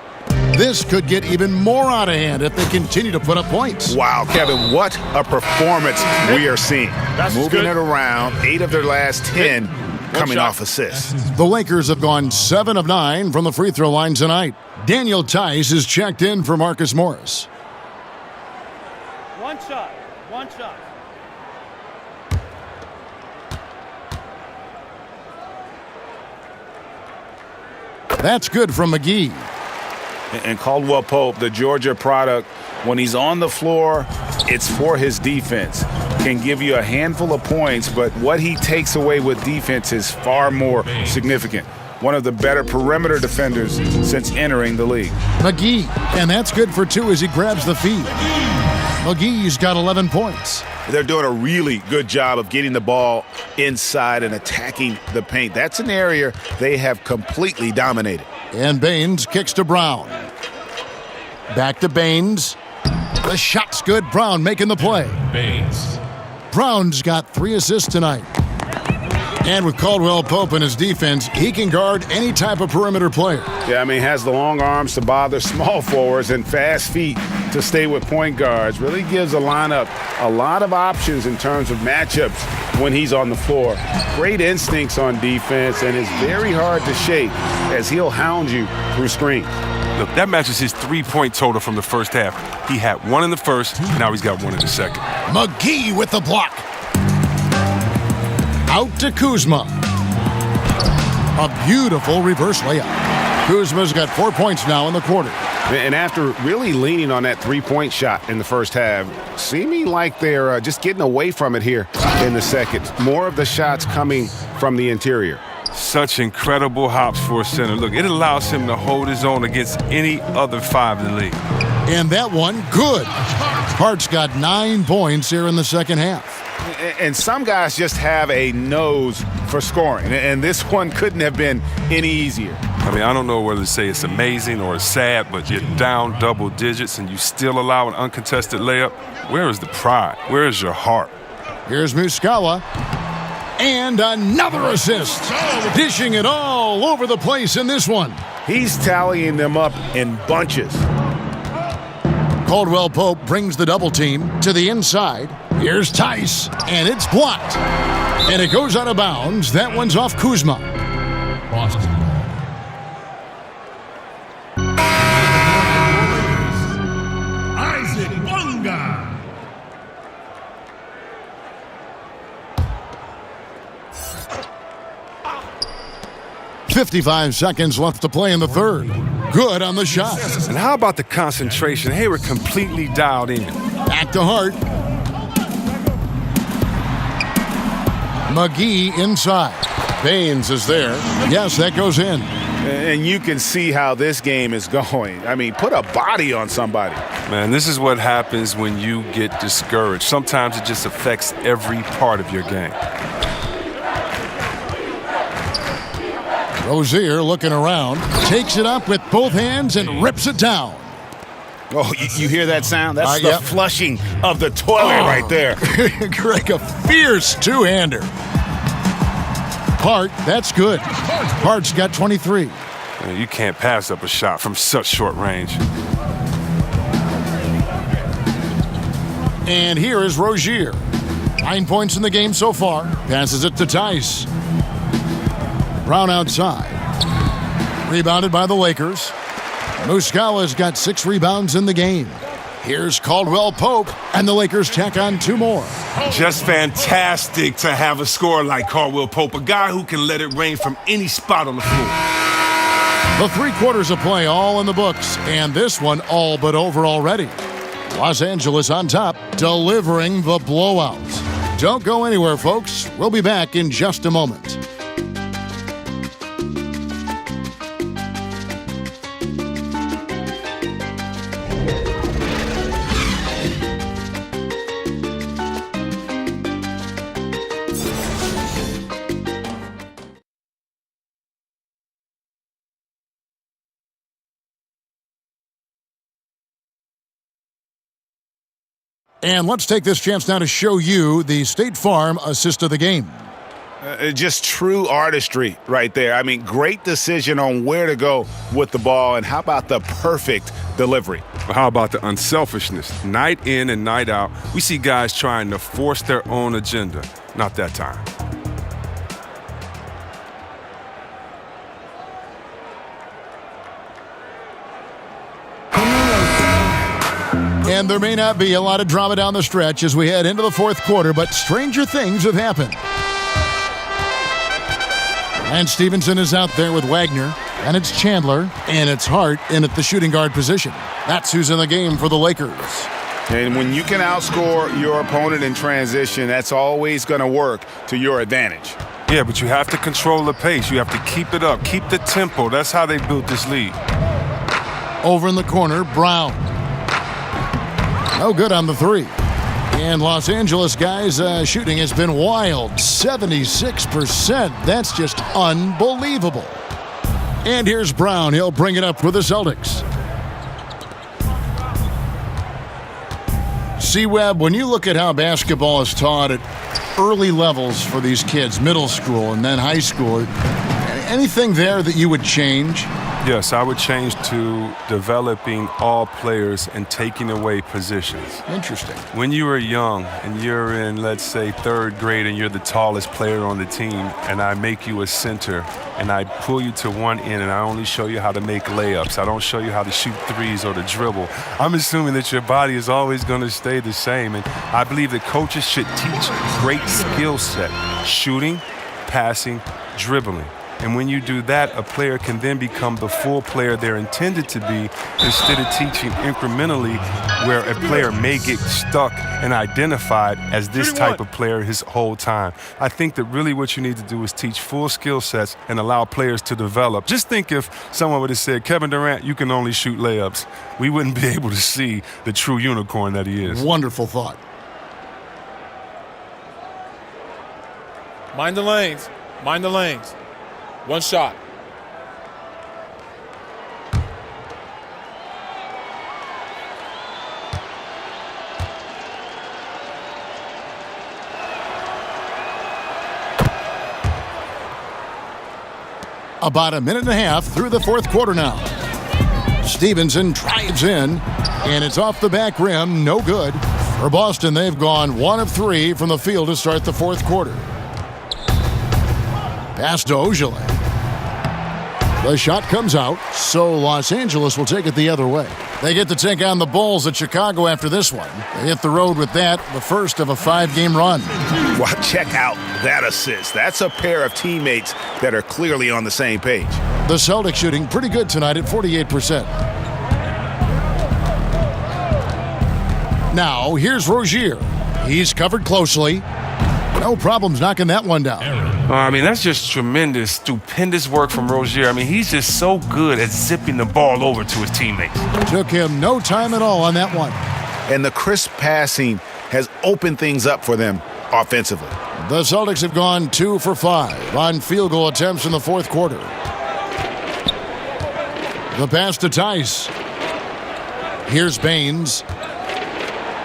This could get even more out of hand if they continue to put up points. Wow, Kevin, what a performance we are seeing. Moving it around, 8 of their last 10 coming off assists. The Lakers have gone 7 of 9 from the free throw line tonight. Daniel Tice is checked in for Marcus Morris. One shot. That's good from McGee. And Caldwell-Pope, the Georgia product, when he's on the floor, it's for his defense. Can give you a handful of points, but what he takes away with defense is far more significant. One of the better perimeter defenders since entering the league. McGee, and that's good for 2 as he grabs the feed. McGee's got 11 points. They're doing a really good job of getting the ball inside and attacking the paint. That's an area they have completely dominated. And Baines kicks to Brown. Back to Baines. The shot's good. Brown making the play. Baines. Brown's got 3 assists tonight. And with Caldwell-Pope in his defense, he can guard any type of perimeter player. Yeah, he has the long arms to bother small forwards and fast feet to stay with point guards. Really gives a lineup a lot of options in terms of matchups when he's on the floor. Great instincts on defense, and it's very hard to shake as he'll hound you through screens. Look, that matches his 3-point total from the first half. He had 1 in the first, now he's got 1 in the second. McGee with the block. Out to Kuzma. A beautiful reverse layup. Kuzma's got 4 points now in the quarter. And after really leaning on that 3-point shot in the first half, seeming like they're just getting away from it here in the second. More of the shots coming from the interior. Such incredible hops for a center. Look, it allows him to hold his own against any other 5 in the league. And that one, good. Hart's got 9 points here in the second half. And some guys just have a nose for scoring, and this one couldn't have been any easier. I don't know whether to say it's amazing or it's sad, but you're down double digits and you still allow an uncontested layup. Where is the pride? Where is your heart? Here's Muscala. And another assist. Dishing it all over the place in this one. He's tallying them up in bunches. Caldwell-Pope brings the double team to the inside. Here's Tice, and it's blocked. And it goes out of bounds. That one's off Kuzma. Boston. 55 seconds left to play in the third. Good on the shot. And how about the concentration? They were completely dialed in. Back to Hart. McGee inside. Baines is there. Yes, that goes in. And you can see how this game is going. I mean, put a body on somebody. Man, this is what happens when you get discouraged. Sometimes it just affects every part of your game. Rozier looking around, takes it up with both hands and rips it down. Oh, you hear that sound? That's the flushing of the toilet right there. Greg, a fierce two-hander. Hart, that's good. Hart's got 23. You can't pass up a shot from such short range. And here is Rozier. 9 points in the game so far. Passes it to Tice. Brown outside. Rebounded by the Lakers. Muscala's got 6 rebounds in the game. Here's Caldwell Pope, and the Lakers tack on 2 more. Just fantastic to have a scorer like Caldwell Pope, a guy who can let it rain from any spot on the floor. The 3 quarters of play all in the books, and this one all but over already. Los Angeles on top, delivering the blowout. Don't go anywhere, folks. We'll be back in just a moment. And let's take this chance now to show you the State Farm assist of the game. Just true artistry right there. I mean, great decision on where to go with the ball, and how about the perfect delivery? How about the unselfishness? Night in and night out, we see guys trying to force their own agenda. Not that time. And there may not be a lot of drama down the stretch as we head into the fourth quarter, but stranger things have happened. And Stevenson is out there with Wagner, and it's Chandler, and it's Hart in at the shooting guard position. That's who's in the game for the Lakers. And when you can outscore your opponent in transition, that's always going to work to your advantage. Yeah, but you have to control the pace. You have to keep it up, keep the tempo. That's how they built this lead. Over in the corner, Brown. No good on the 3. And Los Angeles guys, shooting has been wild. 76%. That's just unbelievable. And here's Brown. He'll bring it up for the Celtics. C-Webb, when you look at how basketball is taught at early levels for these kids, middle school and then high school, anything there that you would change? Yes, I would change to developing all players and taking away positions. Interesting. When you are young and you're in, let's say, 3rd grade and you're the tallest player on the team, and I make you a center and I pull you to one end and I only show you how to make layups. I don't show you how to shoot threes or to dribble. I'm assuming that your body is always going to stay the same. And I believe that coaches should teach great skill set: shooting, passing, dribbling. And when you do that, a player can then become the full player they're intended to be, instead of teaching incrementally where a player may get stuck and identified as this type of player his whole time. I think that really what you need to do is teach full skill sets and allow players to develop. Just think if someone would have said, Kevin Durant, you can only shoot layups. We wouldn't be able to see the true unicorn that he is. Wonderful thought. Mind the lanes. Mind the lanes. One shot. About a minute and a half through the fourth quarter now. Stevenson drives in, and it's off the back rim. No good. For Boston, they've gone 1 of 3 from the field to start the fourth quarter. Pass to Ojale. The shot comes out, so Los Angeles will take it the other way. They get to take on the Bulls at Chicago after this one. They hit the road with that, the first of a 5-game run. Well, check out that assist. That's a pair of teammates that are clearly on the same page. The Celtics shooting pretty good tonight at 48%. Now, here's Rozier. He's covered closely. No problems knocking that one down. I mean, that's just tremendous, stupendous work from Rozier. I mean, he's just so good at zipping the ball over to his teammates. Took him no time at all on that one. And the crisp passing has opened things up for them offensively. The Celtics have gone 2 for 5 on field goal attempts in the fourth quarter. The pass to Tice. Here's Baines.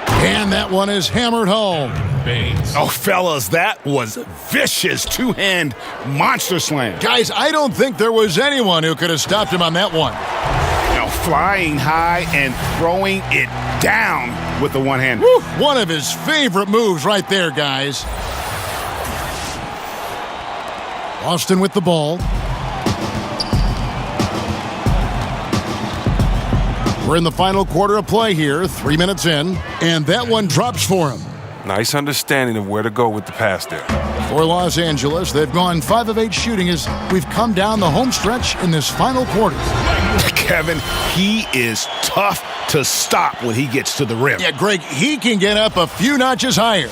And that one is hammered home. Baines. Oh, fellas, that was vicious two-hand monster slam. Guys, I don't think there was anyone who could have stopped him on that one. Now, flying high and throwing it down with the one hand. Woo, one of his favorite moves right there, guys. Boston with the ball. We're in the final quarter of play here, 3 minutes in, and that one drops for him. Nice understanding of where to go with the pass there. For Los Angeles, they've gone 5 of 8 shooting as we've come down the home stretch in this final quarter. Kevin, he is tough to stop when he gets to the rim. Yeah, Greg, he can get up a few notches higher.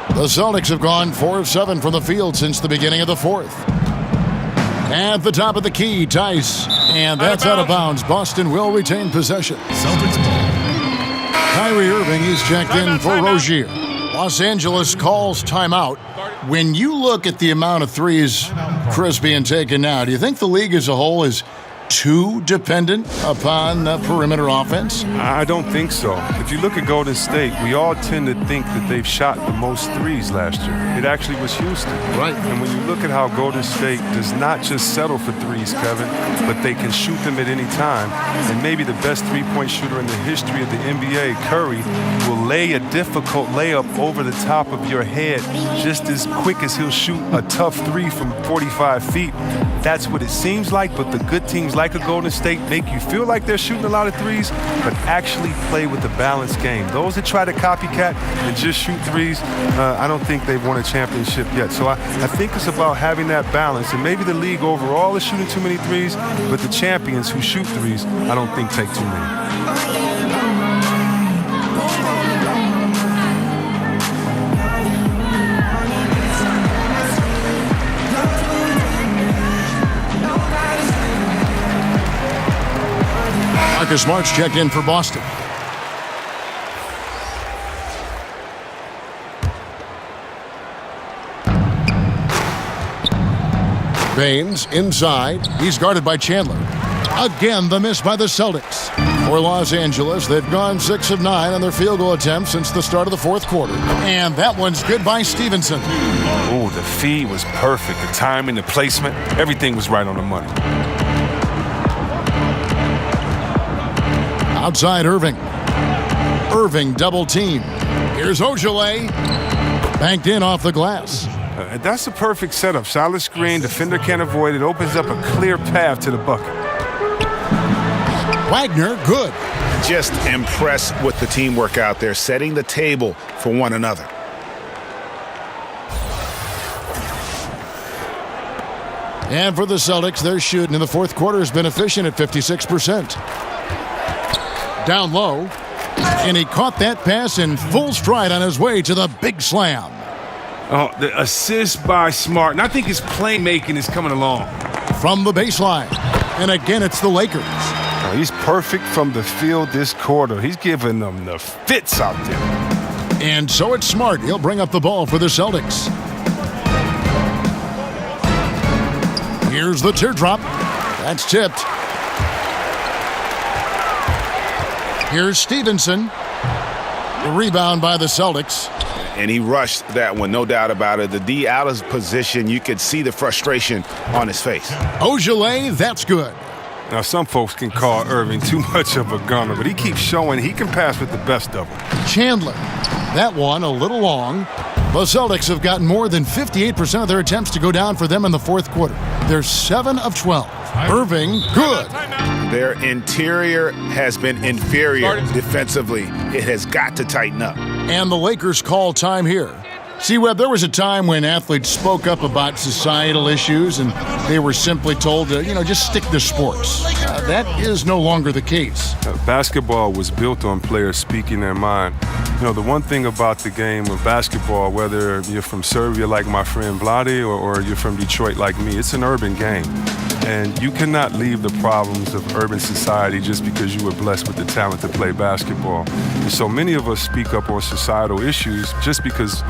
The Celtics have gone 4 of 7 from the field since the beginning of the fourth. At the top of the key, Tice. And that's out of bounds. Boston will retain possession. Celtics ball. Kyrie Irving is checked in for Rozier. Los Angeles calls timeout. When you look at the amount of threes Chris being taken now, do you think the league as a whole is too dependent upon the perimeter offense? I don't think so. If you look at Golden State, we all tend to think that they've shot the most threes last year. It actually was Houston. Right. And when you look at how Golden State does not just settle for threes, Kevin, but they can shoot them at any time. And maybe the best three-point shooter in the history of the NBA, Curry, will lay a difficult layup over the top of your head just as quick as he'll shoot a tough three from 45 feet. That's what it seems like, but the good teams like a Golden State make you feel like they're shooting a lot of threes, but actually play with a balanced game. Those that try to copycat and just shoot threes, I don't think they've won a championship yet. So I think it's about having that balance, and maybe the league overall is shooting too many threes, but the champions who shoot threes, I don't think take too many. Marcus Smart's checked in for Boston. Baines inside. He's guarded by Chandler. Again, the miss by the Celtics. For Los Angeles, they've gone 6 of 9 on their field goal attempts since the start of the fourth quarter. And that one's good by Stevenson. Oh, the feed was perfect. The timing, the placement, everything was right on the money. Outside Irving. Irving double team. Here's Ojale. Banked in off the glass. That's a perfect setup. Solid screen. Defender can't avoid it. Opens up a clear path to the bucket. Wagner, good. Just impressed with the teamwork out there, setting the table for one another. And for the Celtics, their shooting in the fourth quarter has been efficient at 56%. Down low, and he caught that pass in full stride on his way to the big slam. Oh, the assist by Smart, and I think his playmaking is coming along. From the baseline, and again it's the Lakers. Oh, he's perfect from the field this quarter. He's giving them the fits out there. And so it's Smart. He'll bring up the ball for the Celtics. Here's the teardrop. That's tipped. Here's Stevenson. The rebound by the Celtics. And he rushed that one, no doubt about it. The D out of position, you could see the frustration on his face. Ojale, that's good. Now, some folks can call Irving too much of a gunner, but he keeps showing he can pass with the best of them. Chandler, that one a little long. The Celtics have gotten more than 58% of their attempts to go down for them in the fourth quarter. They're 7 of 12. Irving, good. Their interior has been inferior defensively. It has got to tighten up. And the Lakers call time here. See, Webb, there was a time when athletes spoke up about societal issues and they were simply told to, just stick to sports. That is no longer the case. Basketball was built on players speaking their mind. The one thing about the game of basketball, whether you're from Serbia like my friend Vlade or you're from Detroit like me, it's an urban game. And you cannot leave the problems of urban society just because you were blessed with the talent to play basketball. And so many of us speak up on societal issues just because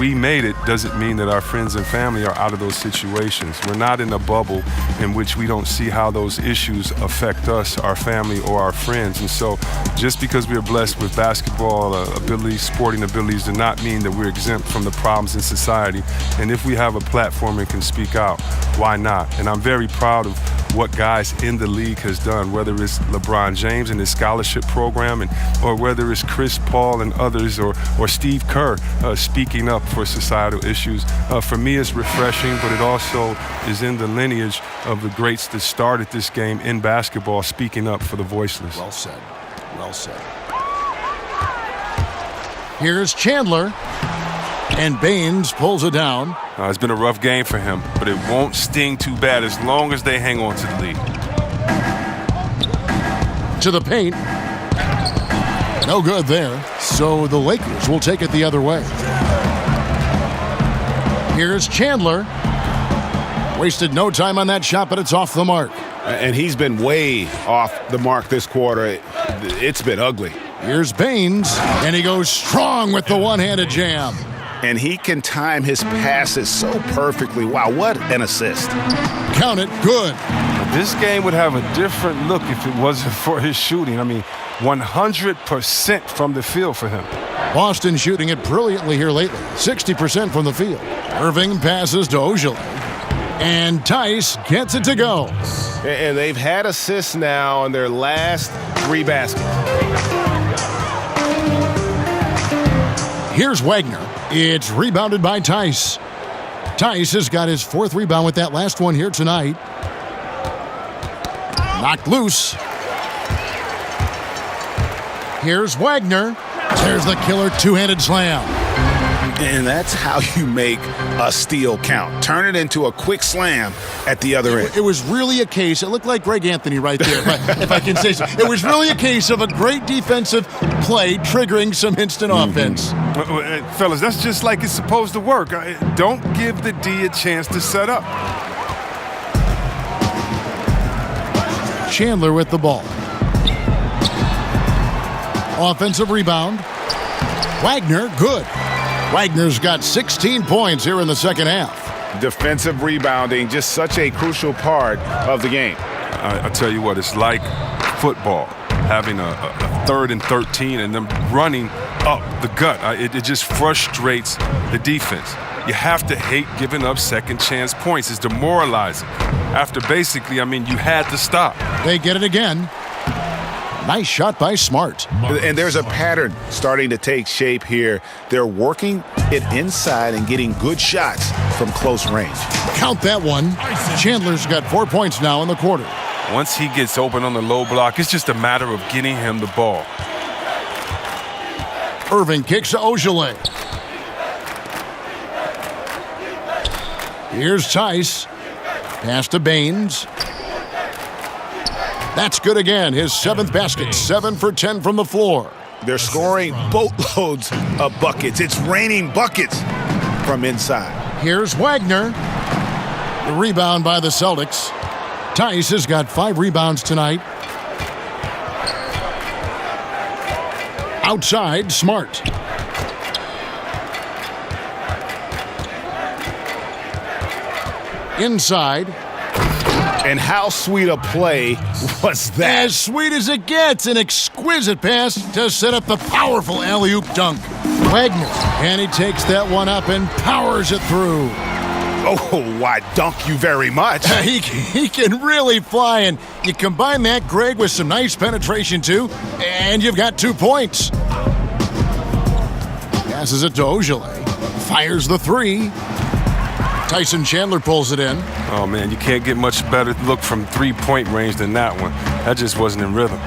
we made it doesn't mean that our friends and family are out of those situations. We're not in a bubble in which we don't see how those issues affect us, our family, or our friends. And so just because we're blessed with basketball abilities, sporting abilities, does not mean that we're exempt from the problems in society. And if we have a platform and can speak out, why not? And I'm very proud of what guys in the league has done, whether it's LeBron James and his scholarship program, or whether it's Chris Paul and others, or Steve Kerr speaking up for societal issues. For me, it's refreshing, but it also is in the lineage of the greats that started this game in basketball, speaking up for the voiceless. Well said. Well said. Here's Chandler, and Baines pulls it down. It's been a rough game for him, but it won't sting too bad as long as they hang on to the lead. To the paint. No good there. So the Lakers will take it the other way. Here's Chandler. Wasted no time on that shot, but it's off the mark. And he's been way off the mark this quarter. It's been ugly. Here's Baines, and he goes strong with the one-handed jam. And he can time his passes so perfectly. Wow, what an assist. Count it, good. This game would have a different look if it wasn't for his shooting. 100% from the field for him. Boston shooting it brilliantly here lately. 60% from the field. Irving passes to Ojale. And Tice gets it to go. And they've had assists now on their last 3 baskets. Here's Wagner. It's rebounded by Tice. Tice has got his 4th rebound with that last one here tonight. Knocked loose. Here's Wagner. There's the killer two-handed slam. And that's how you make a steal count. Turn it into a quick slam at the other end. It was really a case, it looked like Greg Anthony right there, if I can say so. It was really a case of a great defensive play triggering some instant offense. Fellas, that's just like it's supposed to work. Don't give the D a chance to set up. Chandler with the ball. Offensive rebound. Wagner, good. Wagner's got 16 points here in the second half. Defensive rebounding, just such a crucial part of the game. I tell you what, it's like football, having a 3rd and 13 and them running up the gut. It just frustrates the defense. You have to hate giving up second chance points. It's demoralizing. After basically, you had to stop. They get it again. Nice shot by Smart. And there's a pattern starting to take shape here. They're working it inside and getting good shots from close range. Count that one. Chandler's got 4 points now in the quarter. Once he gets open on the low block, it's just a matter of getting him the ball. Irving kicks to Ojale. Here's Tice. Pass to Baines. That's good again. His 7th basket. 7 for 10 from the floor. They're scoring boatloads of buckets. It's raining buckets from inside. Here's Wagner. The rebound by the Celtics. Tice has got 5 rebounds tonight. Outside, Smart. Inside. And how sweet a play was that? As sweet as it gets. An exquisite pass to set up the powerful alley-oop dunk. Wagner. And he takes that one up and powers it through. Oh, why dunk you very much. He can really fly, and you combine that, Greg, with some nice penetration, too, and you've got 2 points. Passes it to Ojale. Fires the 3. Tyson Chandler pulls it in. Oh, man, you can't get much better look from 3-point range than that one. That just wasn't in rhythm.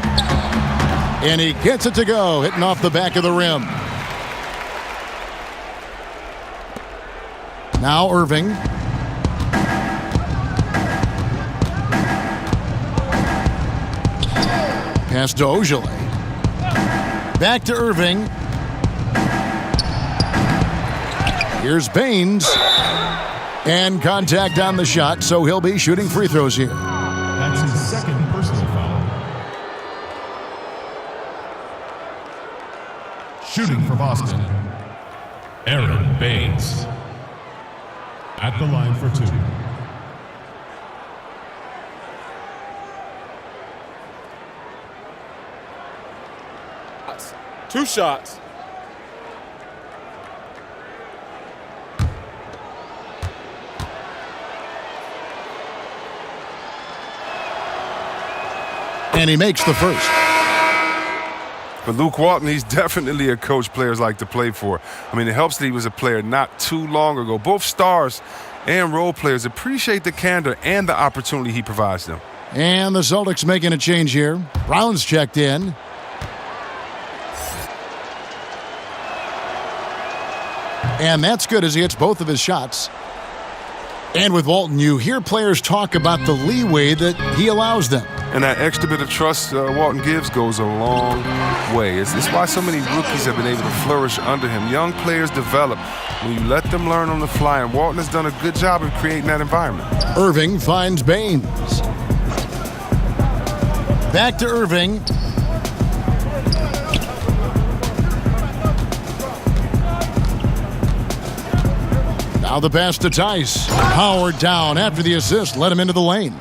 And he gets it to go, hitting off the back of the rim. Now Irving. Pass to Ojale. Back to Irving. Here's Baines. And contact on the shot, so he'll be shooting free throws here. That's his second personal foul. Shooting for Boston, Aaron Baines. At the line for 2. Two shots. And he makes the first. For Luke Walton, he's definitely a coach players like to play for. I mean, it helps that he was a player not too long ago. Both stars and role players appreciate the candor and the opportunity he provides them. And the Celtics making a change here. Brown's checked in. And that's good as he hits both of his shots. And with Walton, you hear players talk about the leeway that he allows them. And that extra bit of trust Walton gives goes a long way. It's why so many rookies have been able to flourish under him. Young players develop when you let them learn on the fly, and Walton has done a good job of creating that environment. Irving finds Baines. Back to Irving. Now the pass to Tice. Howard down after the assist. Let him into the lane.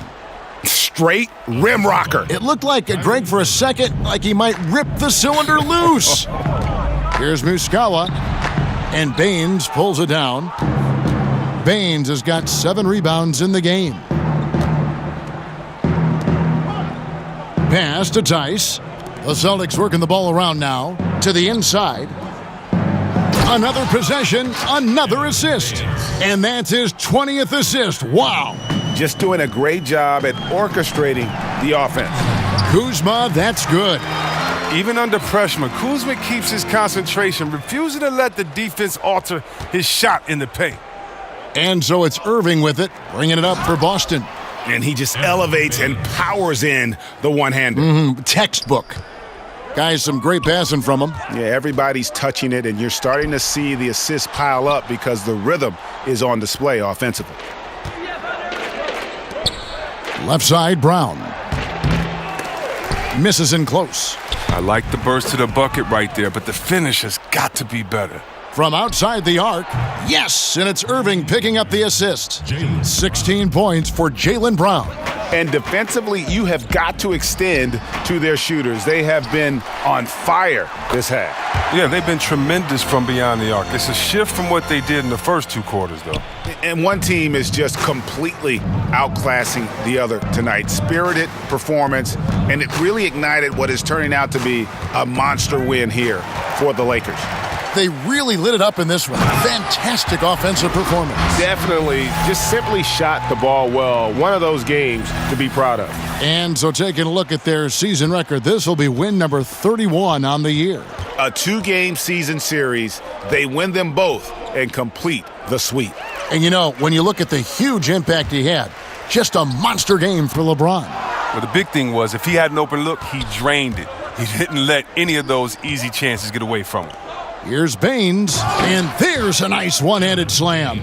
Straight rim rocker. It looked like Greg for a second, like he might rip the cylinder loose. Here's Muscala. And Baines pulls it down. Baines has got 7 rebounds in the game. Pass to Tice. The Celtics working the ball around now. To the inside. Another possession, another assist. And that's his 20th assist. Wow. Just doing a great job at orchestrating the offense. Kuzma, that's good. Even under pressure, Kuzma keeps his concentration, refusing to let the defense alter his shot in the paint. And so it's Irving with it, bringing it up for Boston. And he just elevates and powers in the one-hander. Textbook. Guys, some great passing from him. Yeah, everybody's touching it, and you're starting to see the assists pile up because the rhythm is on display offensively. Left side, Brown. Misses in close. I like the burst to the bucket right there, but the finish has got to be better. From outside the arc, yes, and it's Irving picking up the assist. 16 points for Jaylen Brown. And defensively, you have got to extend to their shooters. They have been on fire this half. Yeah, they've been tremendous from beyond the arc. It's a shift from what they did in the first 2 quarters, though. And one team is just completely outclassing the other tonight. Spirited performance, and it really ignited what is turning out to be a monster win here for the Lakers. They really lit it up in this one. Fantastic offensive performance. Definitely just simply shot the ball well. One of those games to be proud of. And so taking a look at their season record, this will be win number 31 on the year. A 2-game season series. They win them both and complete the sweep. And you know, when you look at the huge impact he had, just a monster game for LeBron. Well, the big thing was if he had an open look, he drained it. He didn't let any of those easy chances get away from him. Here's Baines, and there's a nice one-handed slam.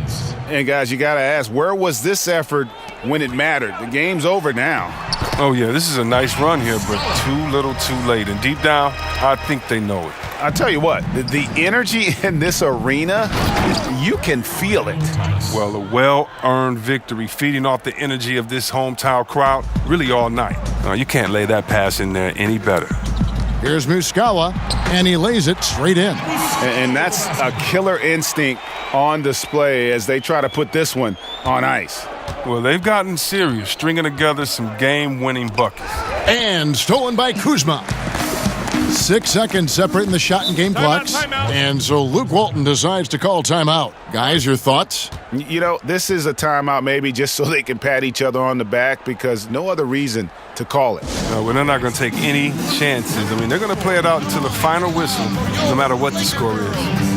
And guys, you got to ask, where was this effort when it mattered? The game's over now. Oh, yeah, this is a nice run here, but too little too late. And deep down, I think they know it. I'll tell you what, the energy in this arena, you can feel it. Well, a well-earned victory, feeding off the energy of this hometown crowd really all night. You can't lay that pass in there any better. Here's Muscala, and he lays it straight in. And that's a killer instinct on display as they try to put this one on ice. Well, they've gotten serious, stringing together some game-winning buckets. And stolen by Kuzma. 6 seconds separating the shot and game clocks. Timeout. And so Luke Walton decides to call timeout. Guys, your thoughts? You know, this is a timeout maybe just so they can pat each other on the back because no other reason to call it. No, well, they're not going to take any chances. I mean, they're going to play it out until the final whistle, no matter what the score is.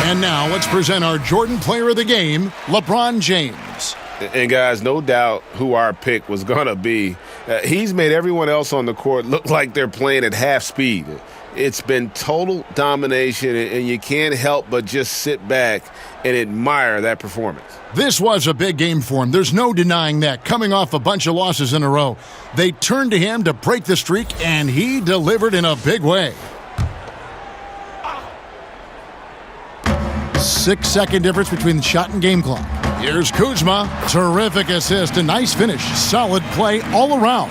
And now let's present our Jordan Player of the Game, LeBron James. And guys, no doubt who our pick was going to be. He's made everyone else on the court look like they're playing at half speed. It's been total domination, and you can't help but just sit back and admire that performance. This was a big game for him. There's no denying that. Coming off a bunch of losses in a row, they turned to him to break the streak, and he delivered in a big way. 6 second difference between the shot and game clock. Here's Kuzma. Terrific assist, a nice finish. Solid play all around.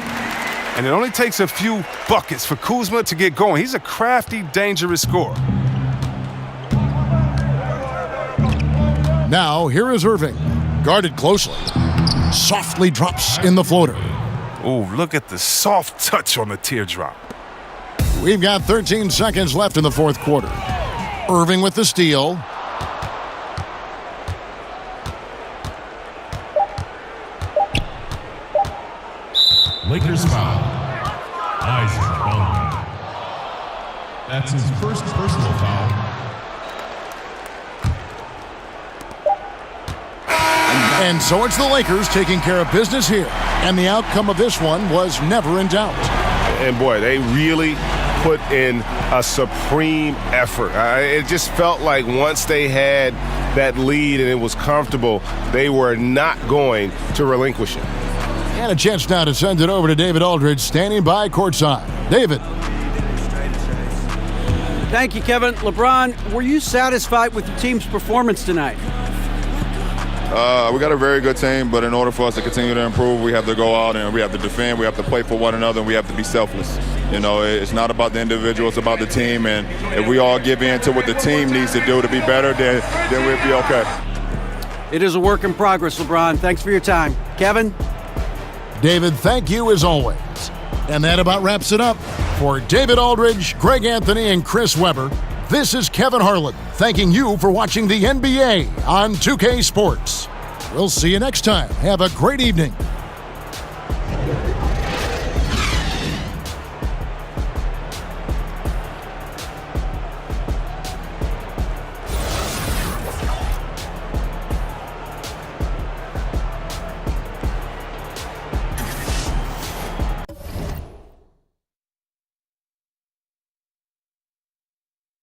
And it only takes a few buckets for Kuzma to get going. He's a crafty, dangerous scorer. Now, here is Irving. Guarded closely. Softly drops in the floater. Oh, look at the soft touch on the teardrop. We've got 13 seconds left in the fourth quarter. Irving with the steal. Lakers foul. Isaac Bonga. That's his first personal foul. And so it's the Lakers taking care of business here. And the outcome of this one was never in doubt. And boy, they really put in a supreme effort. It just felt like once they had that lead and it was comfortable, they were not going to relinquish it. And a chance now to send it over to David Aldridge, standing by courtside. David. Thank you, Kevin. LeBron, were you satisfied with the team's performance tonight? We got a very good team, but in order for us to continue to improve, we have to go out and we have to defend, we have to play for one another, and we have to be selfless. You know, it's not about the individual, it's about the team, and if we all give in to what the team needs to do to be better, then we'll be okay. It is a work in progress, LeBron. Thanks for your time. Kevin? David, thank you as always. And that about wraps it up. For David Aldridge, Greg Anthony, and Chris Webber, this is Kevin Harlan thanking you for watching the NBA on 2K Sports. We'll see you next time. Have a great evening.